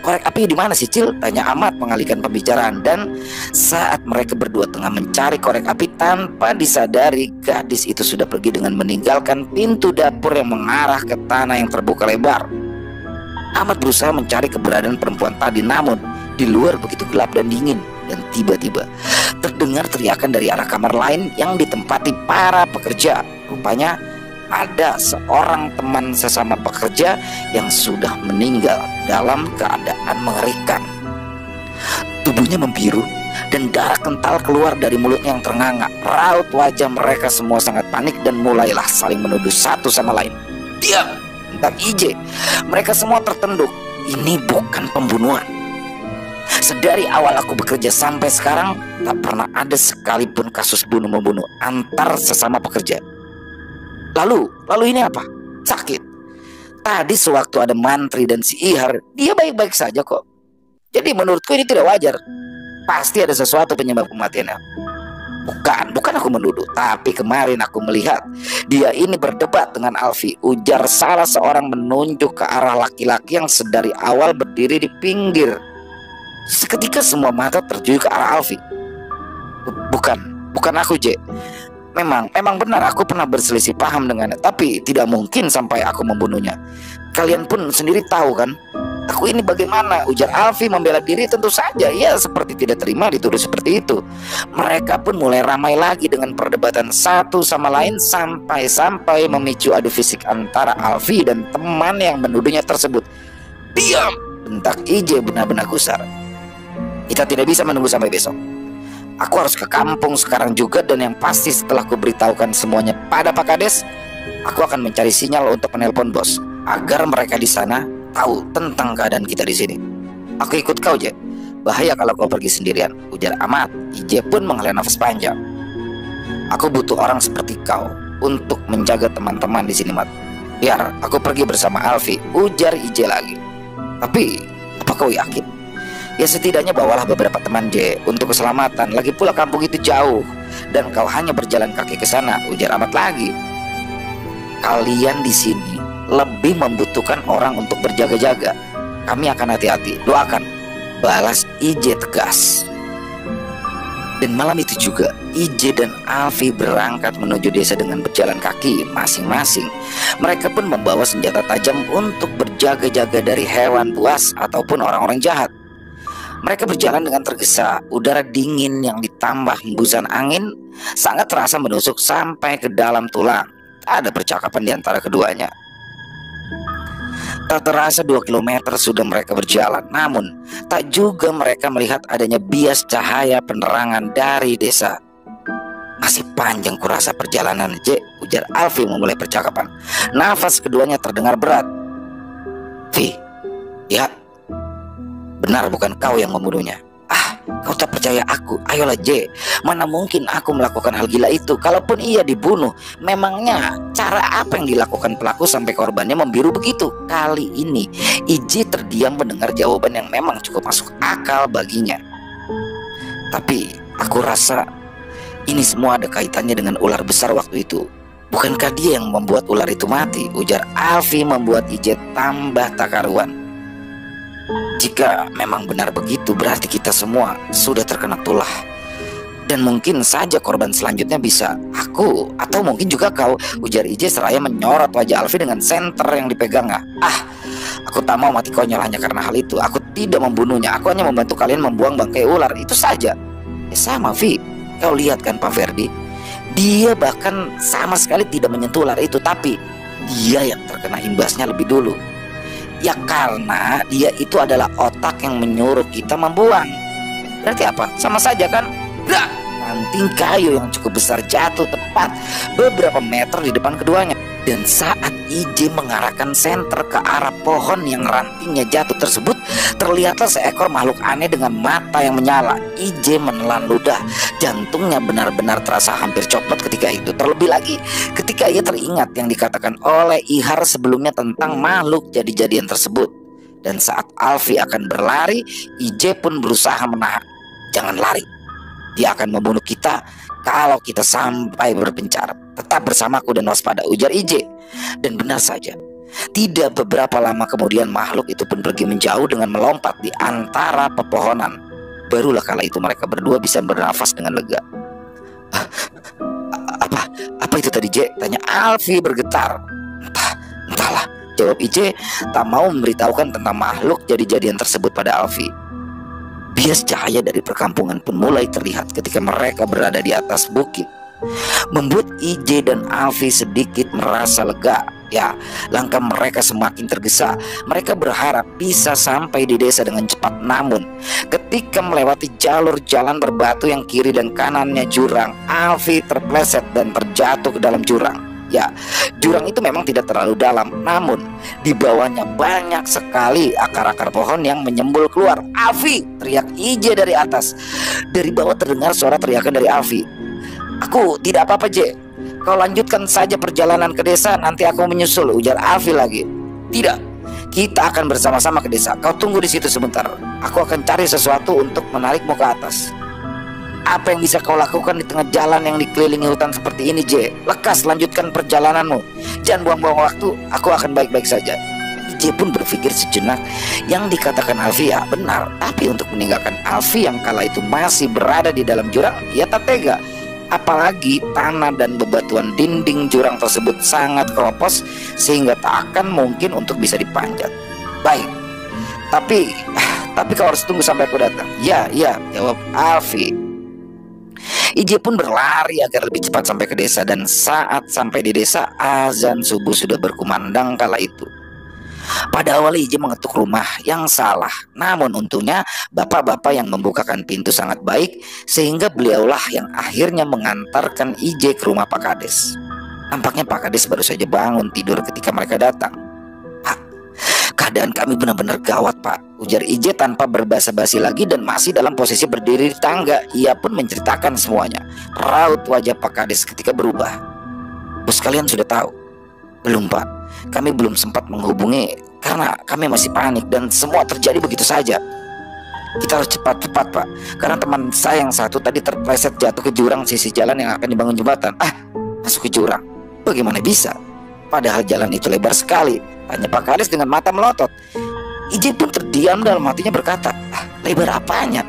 [SPEAKER 1] Korek api di mana sih, Cil? Tanya Ahmad mengalihkan pembicaraan. Dan saat mereka berdua tengah mencari korek api, tanpa disadari gadis itu sudah pergi dengan meninggalkan pintu dapur yang mengarah ke tanah yang terbuka lebar. Ahmad berusaha mencari keberadaan perempuan tadi, namun di luar begitu gelap dan dingin. Dan tiba-tiba terdengar teriakan dari arah kamar lain yang ditempati para pekerja. Rupanya ada seorang teman sesama pekerja yang sudah meninggal dalam keadaan mengerikan. Tubuhnya membiru dan darah kental keluar dari mulutnya yang ternganga. Raut wajah mereka semua sangat panik dan mulailah saling menuduh satu sama lain. Diam! Hentak IJ. Mereka semua tertunduk. Ini bukan pembunuhan. Sedari awal aku bekerja sampai sekarang, tak pernah ada sekalipun kasus bunuh-membunuh antar sesama pekerja. Lalu ini apa? Sakit. Tadi sewaktu ada Mantri dan si Ihar, dia baik-baik saja kok. Jadi menurutku ini tidak wajar. Pasti ada sesuatu penyebab kematiannya. Bukan aku menuduh, tapi kemarin aku melihat dia ini berdebat dengan Alfi. Ujar salah seorang menunjuk ke arah laki-laki yang sedari awal berdiri di pinggir. Seketika semua mata tertuju ke arah Alfi. Bukan aku, J. Memang benar aku pernah berselisih paham dengannya, tapi tidak mungkin sampai aku membunuhnya. Kalian pun sendiri tahu kan, aku ini bagaimana? Ujar Alfi membela diri. Tentu saja ia seperti tidak terima dituduh seperti itu. Mereka pun mulai ramai lagi dengan perdebatan satu sama lain sampai memicu adu fisik antara Alfi dan teman yang menuduhnya tersebut. Diam! Bentak IJ benar-benar gusar. Kita tidak bisa menunggu sampai besok. Aku harus ke kampung sekarang juga, dan yang pasti setelah ku beritahukan semuanya pada Pak Kades, aku akan mencari sinyal untuk menelpon bos agar mereka di sana tahu tentang keadaan kita di sini. Aku ikut kau, J. Bahaya kalau kau pergi sendirian, ujar Ahmad. IJ pun menghela nafas panjang. Aku butuh orang seperti kau untuk menjaga teman-teman di sini, Mat. Biar aku pergi bersama Alfi, ujar IJ lagi. Tapi apa kau yakin? Ya setidaknya bawalah beberapa teman, J, untuk keselamatan. Lagi pula kampung itu jauh dan kau hanya berjalan kaki ke sana, ujar Ahmad lagi. Kalian di sini lebih membutuhkan orang untuk berjaga-jaga. Kami akan hati-hati, doakan, balas IJ tegas. Dan malam itu juga IJ dan Alfi berangkat menuju desa dengan berjalan kaki masing-masing. Mereka pun membawa senjata tajam untuk berjaga-jaga dari hewan buas ataupun orang-orang jahat. Mereka berjalan dengan tergesa. Udara dingin yang ditambah hembusan angin sangat terasa menusuk sampai ke dalam tulang. Tak ada percakapan di antara keduanya. Tak terasa 2 kilometer sudah mereka berjalan. Namun tak juga mereka melihat adanya bias cahaya penerangan dari desa. Masih panjang kurasa perjalanan, J, ujar Alfi memulai percakapan. Nafas keduanya terdengar berat. Vi, ya, benar bukan kau yang membunuhnya? Ah, kau tak percaya aku? Ayolah J, mana mungkin aku melakukan hal gila itu? Kalaupun ia dibunuh, memangnya cara apa yang dilakukan pelaku sampai korbannya membiru begitu? Kali ini IJ terdiam mendengar jawaban yang memang cukup masuk akal baginya. Tapi aku rasa ini semua ada kaitannya dengan ular besar waktu itu. Bukankah dia yang membuat ular itu mati? Ujar Alfi membuat IJ tambah tak karuan. Jika memang benar begitu, berarti kita semua sudah terkena tulah. Dan mungkin saja korban selanjutnya bisa aku, atau mungkin juga kau, ujar IJ seraya menyorot wajah Alfi dengan senter yang dipegangnya. Ah, aku tak mau mati konyol hanya karena hal itu. Aku tidak membunuhnya, aku hanya membantu kalian membuang bangkai ular, itu saja. Sama Vi, kau lihat kan Pak Ferdi, dia bahkan sama sekali tidak menyentuh ular itu, tapi dia yang terkena imbasnya lebih dulu. Ya karena dia itu adalah otak yang menyuruh kita membuang. Berarti apa? Sama saja kan? Ranting kayu yang cukup besar jatuh tepat beberapa meter di depan keduanya. Dan saat IJ mengarahkan senter ke arah pohon yang rantingnya jatuh tersebut, terlihatlah seekor makhluk aneh dengan mata yang menyala. IJ menelan ludah. Jantungnya benar-benar terasa hampir copot ketika itu. Terlebih lagi ketika ia teringat yang dikatakan oleh Ihar sebelumnya tentang makhluk jadi-jadian tersebut. Dan saat Alfi akan berlari, IJ pun berusaha menahan. Jangan lari, dia akan membunuh kita kalau kita sampai berpencar. Tetap bersamaku dan waspada, ujar IJ. Dan benar saja, tidak beberapa lama kemudian makhluk itu pun pergi menjauh dengan melompat di antara pepohonan. Barulah kala itu mereka berdua bisa bernafas dengan lega. Apa itu tadi, J? Tanya Alfi bergetar. Entahlah, jawab IJ tak mau memberitahukan tentang makhluk jadi-jadian tersebut pada Alfi. Bias cahaya dari perkampungan pun mulai terlihat ketika mereka berada di atas bukit, membuat IJ dan Alfi sedikit merasa lega. Ya, langkah mereka semakin tergesa. Mereka berharap bisa sampai di desa dengan cepat. Namun ketika melewati jalur jalan berbatu yang kiri dan kanannya jurang, Alfi terpleset dan terjatuh ke dalam jurang. Ya, jurang itu memang tidak terlalu dalam, namun di bawahnya banyak sekali akar-akar pohon yang menyembul keluar. Alfi, teriak IJ dari atas. Dari bawah terdengar suara teriakan dari Alfi. Aku tidak apa-apa, J. Kau lanjutkan saja perjalanan ke desa, nanti aku menyusul, ujar Alfi lagi. Tidak, kita akan bersama-sama ke desa. Kau tunggu di situ sebentar. Aku akan cari sesuatu untuk menarikmu ke atas. Apa yang bisa kau lakukan di tengah jalan yang dikelilingi hutan seperti ini, J? Lekas lanjutkan perjalananmu. Jangan buang-buang waktu, aku akan baik-baik saja. IJ pun berpikir sejenak. Yang dikatakan Alfi ya benar, tapi untuk meninggalkan Alfi yang kala itu masih berada di dalam jurang, ia tak tega. Apalagi tanah dan bebatuan dinding jurang tersebut sangat keropos sehingga tak akan mungkin untuk bisa dipanjat. Baik, tapi kau harus tunggu sampai aku datang. Ya, jawab Alfi. IJ pun berlari agar lebih cepat sampai ke desa. Dan saat sampai di desa, azan subuh sudah berkumandang kala itu. Pada awal IJ mengetuk rumah yang salah, namun untungnya bapak-bapak yang membukakan pintu sangat baik, sehingga beliaulah yang akhirnya mengantarkan IJ ke rumah Pak Kades. Nampaknya Pak Kades baru saja bangun tidur ketika mereka datang. Pak, keadaan kami benar-benar gawat, Pak, ujar IJ tanpa berbasa-basi lagi dan masih dalam posisi berdiri di tangga. Ia pun menceritakan semuanya. Raut wajah Pak Kades ketika berubah. Bos kalian sudah tahu? Belum, Pak. Kami belum sempat menghubungi karena kami masih panik dan semua terjadi begitu saja. Kita harus cepat-cepat, Pak, karena teman saya yang satu tadi terpleset jatuh ke jurang sisi jalan yang akan dibangun jembatan. Masuk ke jurang? Bagaimana bisa? Padahal jalan itu lebar sekali, tanya Pak Kades dengan mata melotot. IJ pun terdiam dalam hatinya berkata, lebar apanya?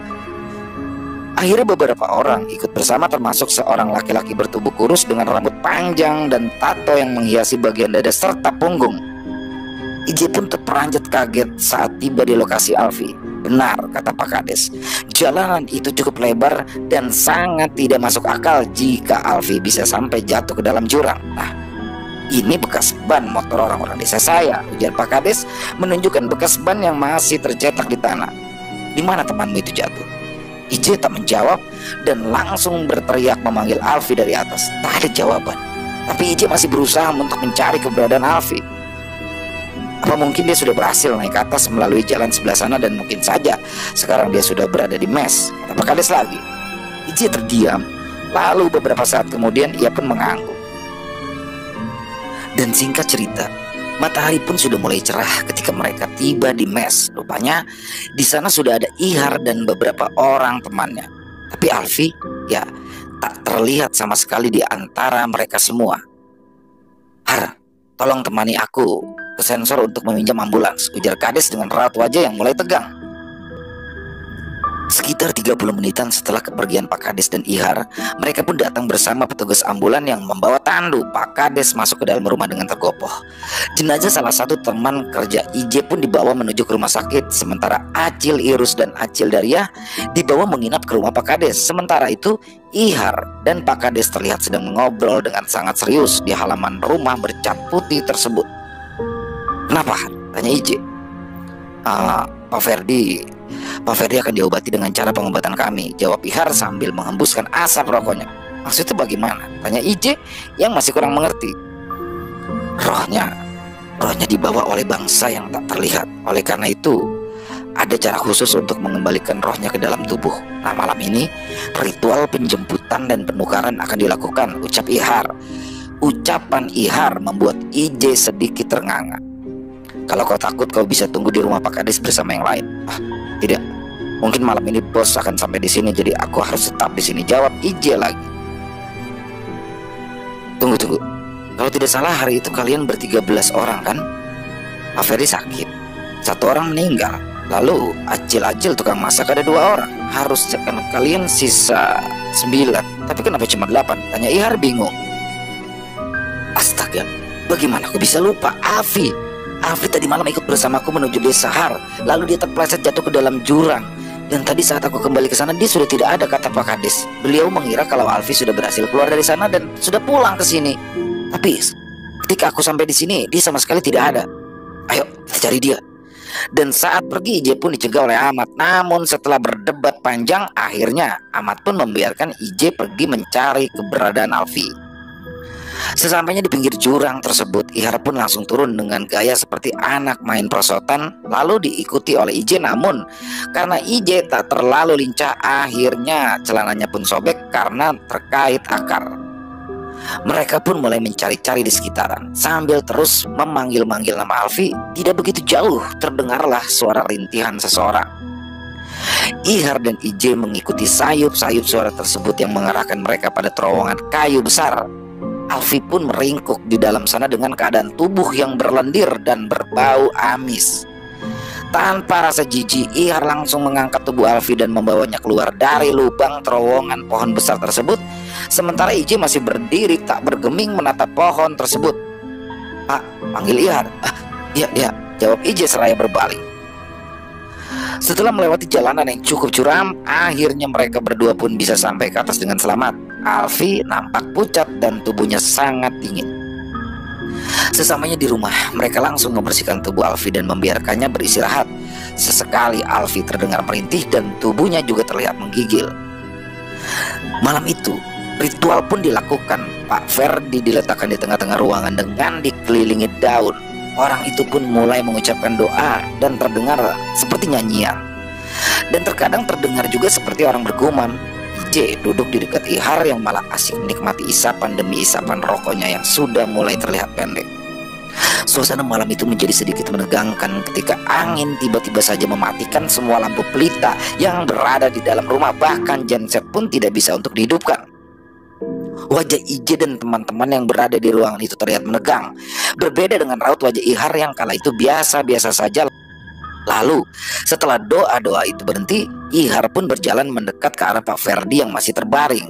[SPEAKER 1] Akhirnya beberapa orang ikut bersama, termasuk seorang laki-laki bertubuh kurus dengan rambut panjang dan tato yang menghiasi bagian dada serta punggung. IJ pun terperanjat kaget saat tiba di lokasi Alfi. Benar kata Pak Kades, jalanan itu cukup lebar dan sangat tidak masuk akal jika Alfi bisa sampai jatuh ke dalam jurang. "Ini bekas ban motor orang-orang desa saya," ujar Pak Kades menunjukkan bekas ban yang masih tercetak di tanah. "Di mana temanmu itu jatuh?" IJ tak menjawab dan langsung berteriak memanggil Alfi dari atas. Tak ada jawaban. Tapi IJ masih berusaha untuk mencari keberadaan Alfi. Apa mungkin dia sudah berhasil naik ke atas melalui jalan sebelah sana dan mungkin saja sekarang dia sudah berada di mes, kata Pak Kades lagi. IJ terdiam. Lalu beberapa saat kemudian ia pun mengangguk. Dan singkat cerita, matahari pun sudah mulai cerah ketika mereka tiba di mes. Rupanya di sana sudah ada Ihar dan beberapa orang temannya. Tapi Alfi, ya, tak terlihat sama sekali di antara mereka semua. "Har, tolong temani aku ke sensor untuk meminjam ambulans," ujar Kades dengan raut wajah yang mulai tegang. Sekitar 30 menitan setelah kepergian Pak Kades dan Ihar, mereka pun datang bersama petugas ambulan yang membawa tandu. Pak Kades masuk ke dalam rumah dengan tergopoh. Jenazah salah satu teman kerja IJ pun dibawa menuju ke rumah sakit, sementara Acil Irus dan Acil Daria dibawa menginap ke rumah Pak Kades. Sementara itu, Ihar dan Pak Kades terlihat sedang mengobrol dengan sangat serius di halaman rumah bercat putih tersebut. "Kenapa?" tanya IJ. Pak Ferdi akan diobati dengan cara pengobatan kami," jawab Ihar sambil menghembuskan asap rokoknya. "Maksudnya bagaimana?" tanya IJ yang masih kurang mengerti. Rohnya dibawa oleh bangsa yang tak terlihat. Oleh karena itu, ada cara khusus untuk mengembalikan rohnya ke dalam tubuh. Nah, malam ini ritual penjemputan dan penukaran akan dilakukan, ucap Ihar. Ucapan Ihar membuat IJ sedikit ternganga. "Kalau kau takut, kau bisa tunggu di rumah Pak Kades bersama yang lain." "Tidak, mungkin malam ini bos akan sampai di sini, jadi aku harus tetap di sini," jawab IJ lagi. Tunggu. Kalau tidak salah hari itu kalian ber-13 orang kan? Pak Ferdi sakit, 1 orang meninggal. Lalu Acil tukang masak ada 2 orang. Harusnya kan kalian sisa 9. Tapi kenapa cuma 8? Tanya Ihar bingung. "Astaga, bagaimana aku bisa lupa? Afi tadi malam ikut bersamaku menuju desa Har. Lalu dia terpleset jatuh ke dalam jurang. Dan tadi saat aku kembali ke sana dia sudah tidak ada," kata Pak Kades. Beliau mengira kalau Alfi sudah berhasil keluar dari sana dan sudah pulang ke sini. Tapi ketika aku sampai di sini dia sama sekali tidak ada. "Ayo kita cari dia." Dan saat pergi IJ pun dicegah oleh Ahmad. Namun setelah berdebat panjang, akhirnya Ahmad pun membiarkan IJ pergi mencari keberadaan Alfi. Sesampainya di pinggir jurang tersebut, Ihar pun langsung turun dengan gaya seperti anak main prosotan, lalu diikuti oleh IJ. Namun karena IJ tak terlalu lincah, akhirnya celananya pun sobek karena terkait akar. Mereka pun mulai mencari-cari di sekitaran sambil terus memanggil-manggil nama Alfi. Tidak begitu jauh terdengarlah suara rintihan seseorang. Ihar dan IJ mengikuti sayup-sayup suara tersebut yang mengarahkan mereka pada terowongan kayu besar. Alfi pun meringkuk di dalam sana dengan keadaan tubuh yang berlendir dan berbau amis. Tanpa rasa jijik, Ihar langsung mengangkat tubuh Alfi dan membawanya keluar dari lubang terowongan pohon besar tersebut. Sementara IJ masih berdiri tak bergeming menatap pohon tersebut. "Pak," panggil Ihar. Iya," jawab IJ seraya berbalik. Setelah melewati jalanan yang cukup curam, akhirnya mereka berdua pun bisa sampai ke atas dengan selamat. Alfi nampak pucat dan tubuhnya sangat dingin. Sesamanya di rumah, mereka langsung membersihkan tubuh Alfi dan membiarkannya beristirahat. Sesekali Alfi terdengar merintih dan tubuhnya juga terlihat menggigil. Malam itu, ritual pun dilakukan. Pak Ferdi diletakkan di tengah-tengah ruangan dengan dikelilingi daun. Orang itu pun mulai mengucapkan doa dan terdengar seperti nyanyian. Dan terkadang terdengar juga seperti orang bergumam. IJ duduk di dekat Ihar yang malah asik menikmati isapan demi isapan rokoknya yang sudah mulai terlihat pendek. Suasana malam itu menjadi sedikit menegangkan ketika angin tiba-tiba saja mematikan semua lampu pelita yang berada di dalam rumah. Bahkan genset pun tidak bisa untuk dihidupkan. Wajah IJ dan teman-teman yang berada di ruangan itu terlihat menegang. Berbeda dengan raut wajah Ihar yang kala itu biasa-biasa saja. Lalu setelah doa-doa itu berhenti, Ihar pun berjalan mendekat ke arah Pak Ferdi yang masih terbaring.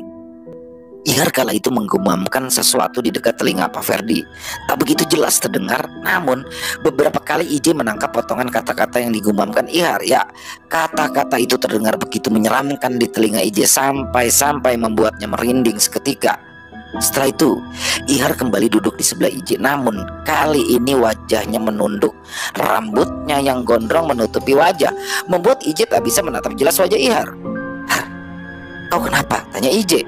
[SPEAKER 1] Ihar kala itu menggumamkan sesuatu di dekat telinga Pak Ferdi. Tak begitu jelas terdengar, namun beberapa kali IJ menangkap potongan kata-kata yang digumamkan Ihar. Ya, kata-kata itu terdengar begitu menyeramkan di telinga IJ sampai membuatnya merinding seketika. Setelah itu, Ihar kembali duduk di sebelah Ije, namun kali ini wajahnya menunduk. Rambutnya yang gondrong menutupi wajah, membuat Ije tak bisa menatap jelas wajah Ihar. "Har, kau kenapa?" tanya Ije.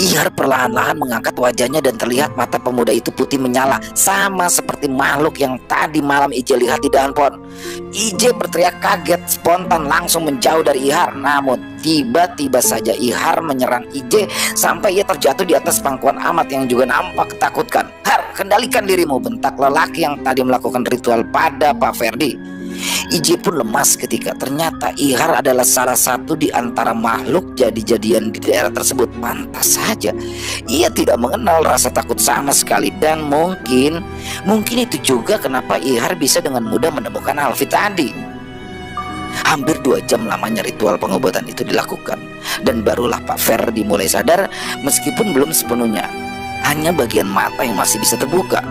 [SPEAKER 1] Ihar perlahan-lahan mengangkat wajahnya dan terlihat mata pemuda itu putih menyala, sama seperti makhluk yang tadi malam Ije lihat di dahan pohon. Ije berteriak kaget, spontan langsung menjauh dari Ihar. Namun tiba-tiba saja Ihar menyerang Ije sampai ia terjatuh di atas pangkuan Amat yang juga nampak ketakutkan. "Har, kendalikan dirimu," bentak lelaki yang tadi melakukan ritual pada Pak Ferdi. Ije pun lemas ketika ternyata Ihar adalah salah satu di antara makhluk jadi-jadian di daerah tersebut. Pantas saja ia tidak mengenal rasa takut sama sekali, dan mungkin itu juga kenapa Ihar bisa dengan mudah menemukan Alfi tadi. Hampir 2 jam lamanya ritual pengobatan itu dilakukan, dan barulah Pak Ferdi mulai sadar meskipun belum sepenuhnya. Hanya bagian mata yang masih bisa terbuka.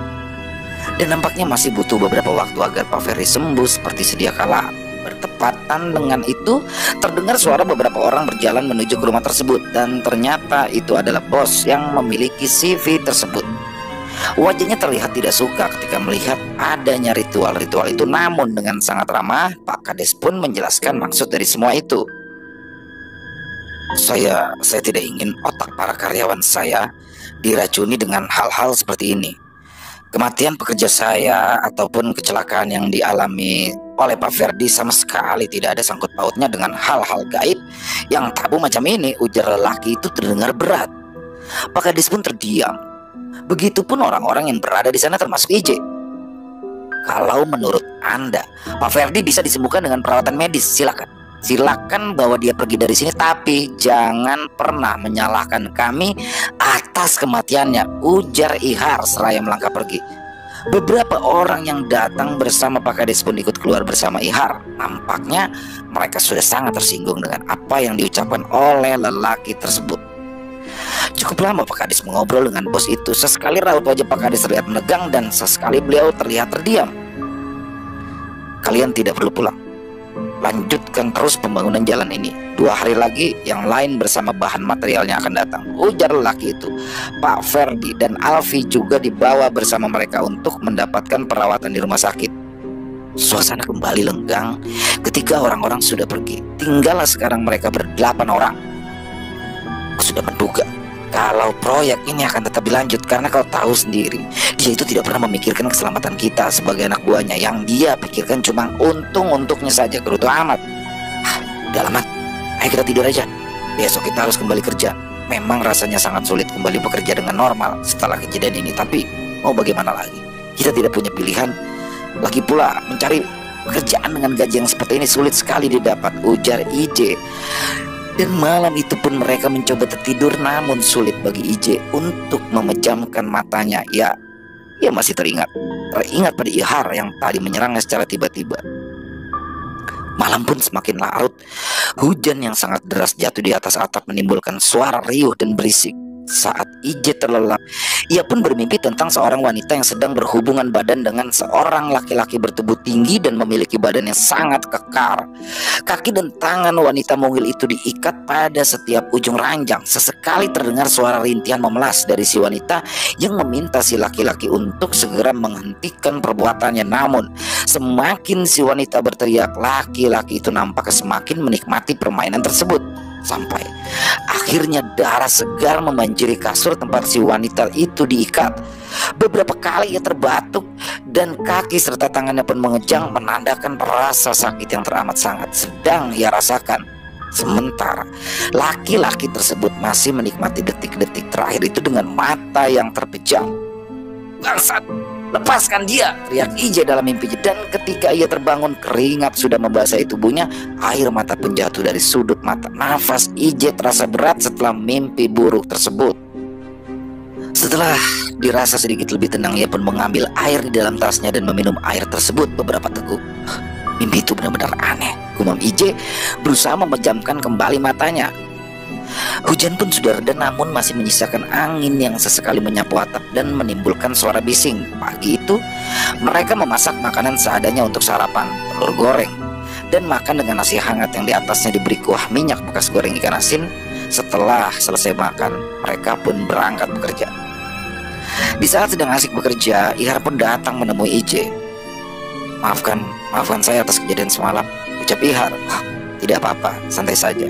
[SPEAKER 1] Dan nampaknya masih butuh beberapa waktu agar Pak Ferry sembuh seperti sedia kala. Bertepatan dengan itu, terdengar suara beberapa orang berjalan menuju ke rumah tersebut, dan ternyata itu adalah bos yang memiliki CV tersebut. Wajahnya terlihat tidak suka ketika melihat adanya ritual-ritual itu, namun dengan sangat ramah Pak Kades pun menjelaskan maksud dari semua itu. Saya tidak ingin otak para karyawan saya diracuni dengan hal-hal seperti ini. Kematian pekerja saya ataupun kecelakaan yang dialami oleh Pak Ferdi sama sekali tidak ada sangkut pautnya dengan hal-hal gaib yang tabu macam ini, ujar lelaki itu terdengar berat. Pak Kadis pun terdiam. Begitupun orang-orang yang berada di sana termasuk Ije. "Kalau menurut Anda, Pak Ferdi bisa disembuhkan dengan perawatan medis, silakan bawa dia pergi dari sini, tapi jangan pernah menyalahkan kami atas kematiannya," ujar Ihar seraya melangkah pergi. Beberapa orang yang datang bersama Pak Kades pun ikut keluar bersama Ihar. Nampaknya mereka sudah sangat tersinggung dengan apa yang diucapkan oleh lelaki tersebut. Cukup lama Pak Kades mengobrol dengan bos itu. Sesekali raut wajah Pak Kades terlihat menegang dan sesekali beliau terlihat terdiam. "Kalian tidak perlu pulang. Lanjutkan terus pembangunan jalan ini. 2 hari lagi yang lain bersama bahan materialnya akan datang," ujar lelaki itu. Pak Ferdi dan Alfi juga dibawa bersama mereka untuk mendapatkan perawatan di rumah sakit. Suasana kembali lenggang ketika orang-orang sudah pergi. Tinggallah sekarang mereka ber-8 orang. "Aku sudah menduga kalau proyek ini akan tetap dilanjut, karena kau tahu sendiri, dia itu tidak pernah memikirkan keselamatan kita sebagai anak buahnya. Yang dia pikirkan cuma untung-untuknya saja," gerutu Amat. "Udah lama, ayo kita tidur aja. Besok kita harus kembali kerja." Memang rasanya sangat sulit kembali bekerja dengan normal setelah kejadian ini, tapi mau bagaimana lagi? Kita tidak punya pilihan. Lagi pula mencari pekerjaan dengan gaji yang seperti ini sulit sekali didapat, ujar Ije. Dan malam itu pun mereka mencoba tertidur, namun sulit bagi Ije untuk memejamkan matanya. Ia masih teringat pada Ihar yang tadi menyerangnya secara tiba-tiba. Malam pun semakin larut. Hujan yang sangat deras jatuh di atas atap menimbulkan suara riuh dan berisik. Saat Ije terlelap, ia pun bermimpi tentang seorang wanita yang sedang berhubungan badan dengan seorang laki-laki bertubuh tinggi dan memiliki badan yang sangat kekar. Kaki dan tangan wanita mungil itu diikat pada setiap ujung ranjang. Sesekali terdengar suara rintihan memelas dari si wanita yang meminta si laki-laki untuk segera menghentikan perbuatannya. Namun semakin si wanita berteriak, laki-laki itu nampaknya semakin menikmati permainan tersebut. Sampai akhirnya darah segar membanjiri kasur tempat si wanita itu diikat. Beberapa kali ia terbatuk dan kaki serta tangannya pun mengejang, menandakan rasa sakit yang teramat sangat sedang ia rasakan. Sementara laki-laki tersebut masih menikmati detik-detik terakhir itu dengan mata yang terpejam. "Bangsat, lepaskan dia!" teriak Ije dalam mimpinya. Dan ketika ia terbangun, keringat sudah membasahi tubuhnya. Air mata pun jatuh dari sudut mata. Nafas Ije terasa berat setelah mimpi buruk tersebut. Setelah dirasa sedikit lebih tenang, ia pun mengambil air di dalam tasnya dan meminum air tersebut beberapa teguk. Mimpi itu benar-benar aneh, gumam Ije berusaha memejamkan kembali matanya. Hujan pun sudah reda, namun masih menyisakan angin yang sesekali menyapu atap dan menimbulkan suara bising. Pagi itu mereka memasak makanan seadanya untuk sarapan, telur goreng, dan makan dengan nasi hangat yang di atasnya diberi kuah minyak bekas goreng ikan asin, Setelah selesai makan, mereka pun berangkat bekerja. Di saat sedang asik bekerja, Ihar pun datang menemui IJ. Maafkan saya atas kejadian semalam, ucap Ihar. Tidak apa-apa, santai saja.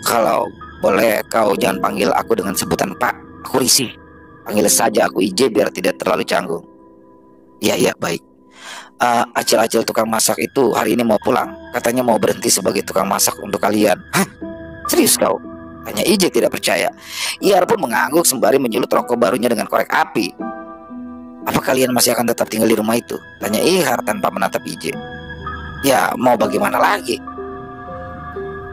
[SPEAKER 1] Kalau boleh kau jangan panggil aku dengan sebutan Pak, aku risih. Panggil saja aku IJ biar tidak terlalu canggung. Iya, baik. Acil-acil tukang masak itu hari ini mau pulang. Katanya mau berhenti sebagai tukang masak untuk kalian. Hah? Serius kau? Tanya IJ tidak percaya. Ihar pun mengangguk sembari menyulut rokok barunya dengan korek api. Apa kalian masih akan tetap tinggal di rumah itu? Tanya Ihar tanpa menatap IJ. Ya, mau bagaimana lagi?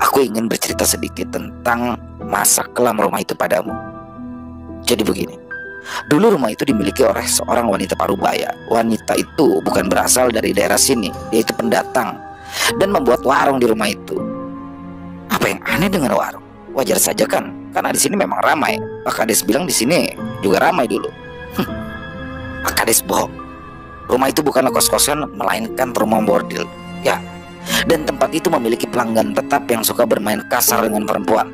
[SPEAKER 1] Aku ingin bercerita sedikit tentang masa kelam rumah itu padamu. Jadi begini. Dulu rumah itu dimiliki oleh seorang wanita parubaya. Wanita itu bukan berasal dari daerah sini. Dia itu pendatang dan membuat warung di rumah itu. Apa yang aneh dengan warung? Wajar saja kan, karena di sini memang ramai. Pak Kades bilang di sini juga ramai dulu. Pak Kades bohong. Rumah itu bukanlah kos-kosan, melainkan rumah bordil. Ya, dan tempat itu memiliki pelanggan tetap yang suka bermain kasar dengan perempuan.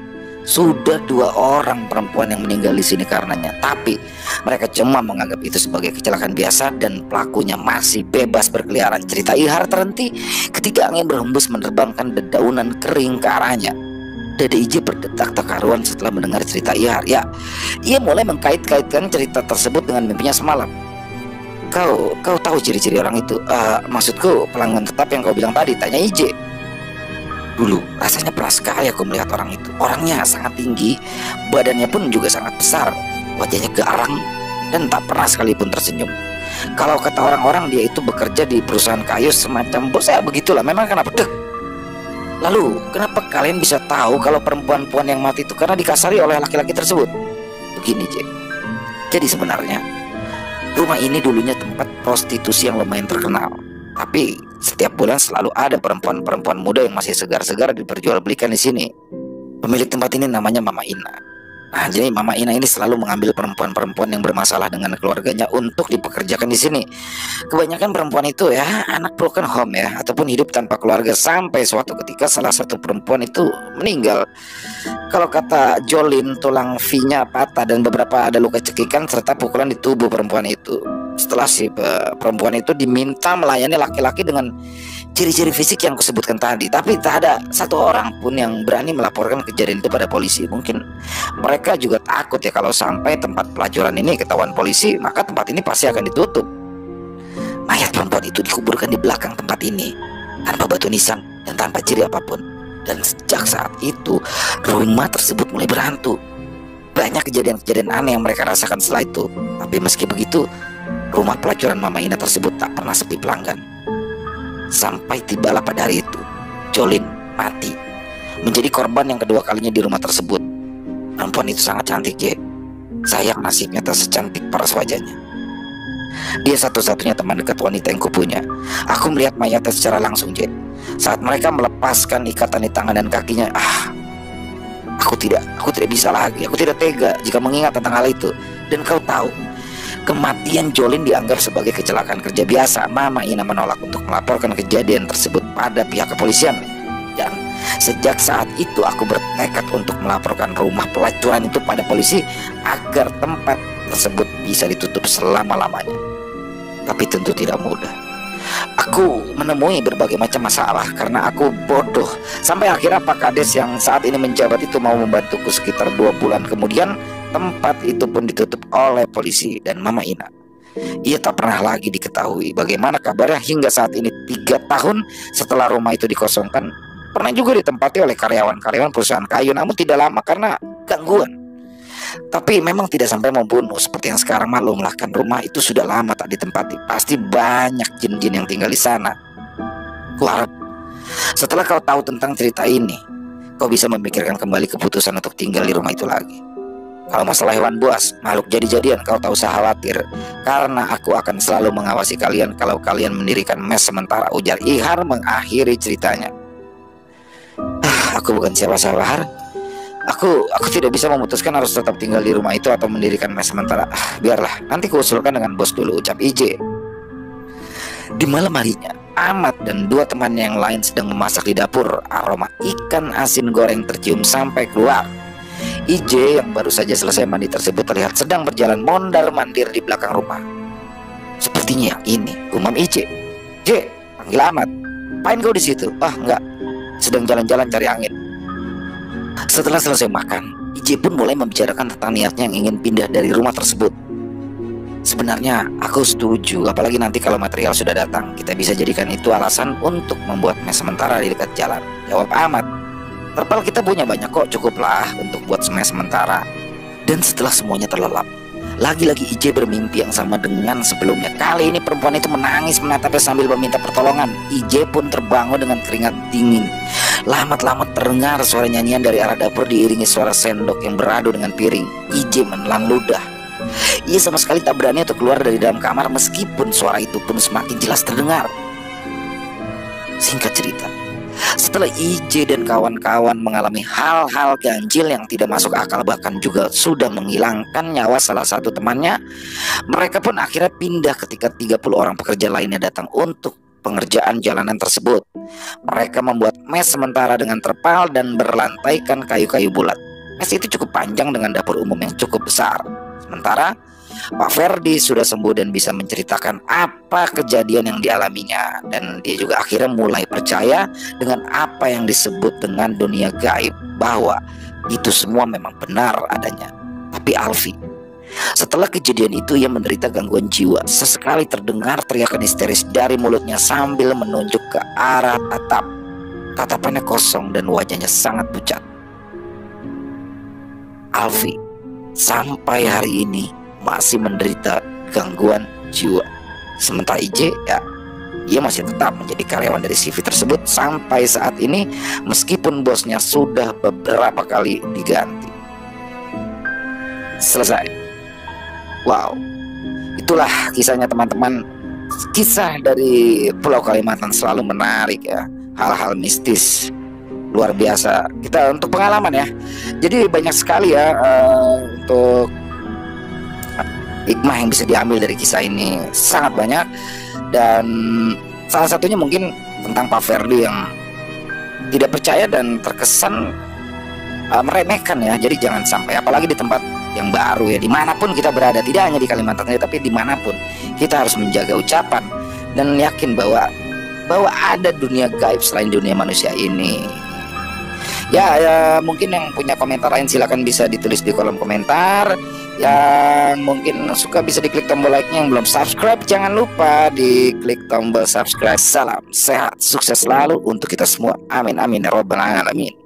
[SPEAKER 1] Sudah 2 orang perempuan yang meninggal di sini karenanya. Tapi mereka cuma menganggap itu sebagai kecelakaan biasa dan pelakunya masih bebas berkeliaran. Cerita Ihar terhenti ketika angin berhembus menerbangkan dedaunan kering ke arahnya. Dada IJ berdetak tak karuan setelah mendengar cerita Ihar. Ya, ia mulai mengkait-kaitkan cerita tersebut dengan mimpinya semalam. Kau tahu ciri-ciri orang itu? Maksudku pelanggan tetap yang kau bilang tadi, tanya IJ. Dulu rasanya pernah sekali aku melihat orang itu. Orangnya sangat tinggi, badannya pun juga sangat besar, wajahnya garang dan tak pernah sekalipun tersenyum. Kalau kata orang-orang dia itu bekerja di perusahaan kayu semacam bos, ya begitulah. Memang kenapa? Lalu kenapa kalian bisa tahu kalau perempuan-perempuan yang mati itu karena dikasari oleh laki-laki tersebut? Begini, J. Jadi sebenarnya rumah ini dulunya tempat prostitusi yang lumayan terkenal. Tapi setiap bulan selalu ada perempuan-perempuan muda yang masih segar-segar diperjualbelikan di sini. Pemilik tempat ini namanya Mama Ina. Nah, jadi Mama Ina ini selalu mengambil perempuan-perempuan yang bermasalah dengan keluarganya untuk dipekerjakan di sini. Kebanyakan perempuan itu ya anak broken home ya, ataupun hidup tanpa keluarga sampai suatu ketika salah satu perempuan itu meninggal. Kalau kata Jolin, tulang V-nya patah dan beberapa ada luka cekikan serta pukulan di tubuh perempuan itu. Setelah si perempuan itu diminta melayani laki-laki dengan ciri-ciri fisik yang kusebutkan tadi, tapi tak ada satu orang pun yang berani melaporkan kejadian itu pada polisi. Mungkin mereka juga takut ya kalau sampai tempat pelacuran ini ketahuan polisi, maka tempat ini pasti akan ditutup. Mayat perempuan itu dikuburkan di belakang tempat ini tanpa batu nisan dan tanpa ciri apapun. Dan sejak saat itu rumah tersebut mulai berhantu. Banyak kejadian-kejadian aneh yang mereka rasakan setelah itu. Tapi meski begitu, rumah pelacuran Mama Ina tersebut tak pernah sepi pelanggan. Sampai tibalah pada hari itu Jolin mati, menjadi korban yang kedua kalinya di rumah tersebut. Perempuan itu sangat cantik, J. Sayang nasibnya tak secantik paras wajahnya. Dia satu-satunya teman dekat wanita yang kupunya. Aku melihat mayatnya secara langsung, J. Saat mereka melepaskan ikatan di tangan dan kakinya, Aku tidak bisa lagi. Aku tidak tega jika mengingat tentang hal itu. Dan kau tahu, kematian Jolin dianggap sebagai kecelakaan kerja biasa. Mama Ina menolak untuk melaporkan kejadian tersebut pada pihak kepolisian. Dan sejak saat itu aku bertekad untuk melaporkan rumah pelacuran itu pada polisi agar tempat tersebut bisa ditutup selama-lamanya. Tapi tentu tidak mudah. Aku menemui berbagai macam masalah karena aku bodoh. Sampai akhirnya Pak Kades yang saat ini menjabat itu mau membantuku. Sekitar 2 bulan kemudian tempat itu pun ditutup oleh polisi dan Mama Ina. Ia tak pernah lagi diketahui bagaimana kabarnya hingga saat ini. 3 tahun setelah rumah itu dikosongkan, pernah juga ditempati oleh karyawan-karyawan perusahaan kayu, namun tidak lama karena gangguan. Tapi memang tidak sampai membunuh seperti yang sekarang. Maklumlah kan rumah itu sudah lama tak ditempati. Pasti banyak jin-jin yang tinggal di sana. Kuharap setelah kau tahu tentang cerita ini, kau bisa memikirkan kembali keputusan untuk tinggal di rumah itu lagi. Kalau masalah hewan buas, makhluk jadi-jadian, kau tak usah khawatir, karena aku akan selalu mengawasi kalian kalau kalian mendirikan mes sementara, ujar Ihar mengakhiri ceritanya. Aku bukan siapa-siapa, Har. Aku tidak bisa memutuskan harus tetap tinggal di rumah itu atau mendirikan mes sementara. Biarlah, nanti kuusulkan dengan bos dulu, ucap IJ. Di malam harinya, Ahmad dan dua temannya yang lain sedang memasak di dapur. Aroma ikan asin goreng tercium sampai keluar. IJ yang baru saja selesai mandi tersebut terlihat sedang berjalan mondar-mandir di belakang rumah. Sepertinya yang ini, gumam IJ. "J, panggil Ahmad. Apain kau di situ?" "Ah, enggak. Sedang jalan-jalan cari angin." Setelah selesai makan, IJ pun mulai membicarakan tentang niatnya yang ingin pindah dari rumah tersebut. "Sebenarnya aku setuju, apalagi nanti kalau material sudah datang, kita bisa jadikan itu alasan untuk membuat mes sementara di dekat jalan," jawab Ahmad. "Terpal kita punya banyak kok, cukuplah untuk buat mes sementara." Dan setelah semuanya terlelap, lagi-lagi IJ bermimpi yang sama dengan sebelumnya. Kali ini perempuan itu menangis menatapnya sambil meminta pertolongan. IJ pun terbangun dengan keringat dingin. Lamat-lamat terdengar suara nyanyian dari arah dapur diiringi suara sendok yang beradu dengan piring. IJ menelan ludah. Ia sama sekali tak berani untuk keluar dari dalam kamar meskipun suara itu pun semakin jelas terdengar. Singkat cerita, setelah IJ dan kawan-kawan mengalami hal-hal ganjil yang tidak masuk akal, bahkan juga sudah menghilangkan nyawa salah satu temannya, mereka pun akhirnya pindah ketika 30 orang pekerja lainnya datang untuk pengerjaan jalanan tersebut. Mereka membuat mes sementara dengan terpal dan berlantaikan kayu-kayu bulat. Mes itu cukup panjang dengan dapur umum yang cukup besar. Sementara Pak Ferdi sudah sembuh dan bisa menceritakan apa kejadian yang dialaminya. Dan dia juga akhirnya mulai percaya dengan apa yang disebut dengan dunia gaib, bahwa itu semua memang benar adanya. Tapi Alfi, setelah kejadian itu ia menderita gangguan jiwa. Sesekali terdengar teriakan histeris dari mulutnya sambil menunjuk ke arah atap. Tatapannya kosong dan wajahnya sangat pucat. Alfi sampai hari ini masih menderita gangguan jiwa. Sementara IJ, ya, ia masih tetap menjadi karyawan dari CV tersebut sampai saat ini, meskipun bosnya sudah beberapa kali diganti. Selesai. Wow, itulah kisahnya teman-teman. Kisah dari Pulau Kalimantan selalu menarik ya, hal-hal mistis luar biasa. Kita untuk pengalaman ya. Jadi banyak sekali ya untuk hikmah yang bisa diambil dari kisah ini, sangat banyak. Dan salah satunya mungkin tentang Pak Ferdi yang tidak percaya dan terkesan meremehkan ya. Jadi jangan sampai, apalagi di tempat yang baru ya, dimanapun kita berada, tidak hanya di Kalimantan saja, tapi dimanapun kita harus menjaga ucapan dan yakin bahwa ada dunia gaib selain dunia manusia ini. Ya, mungkin yang punya komentar lain silakan bisa ditulis di kolom komentar. Yang mungkin suka bisa diklik tombol like-nya. Yang belum subscribe jangan lupa diklik tombol subscribe. Salam sehat, sukses selalu untuk kita semua. Amin amin ya robbal alamin.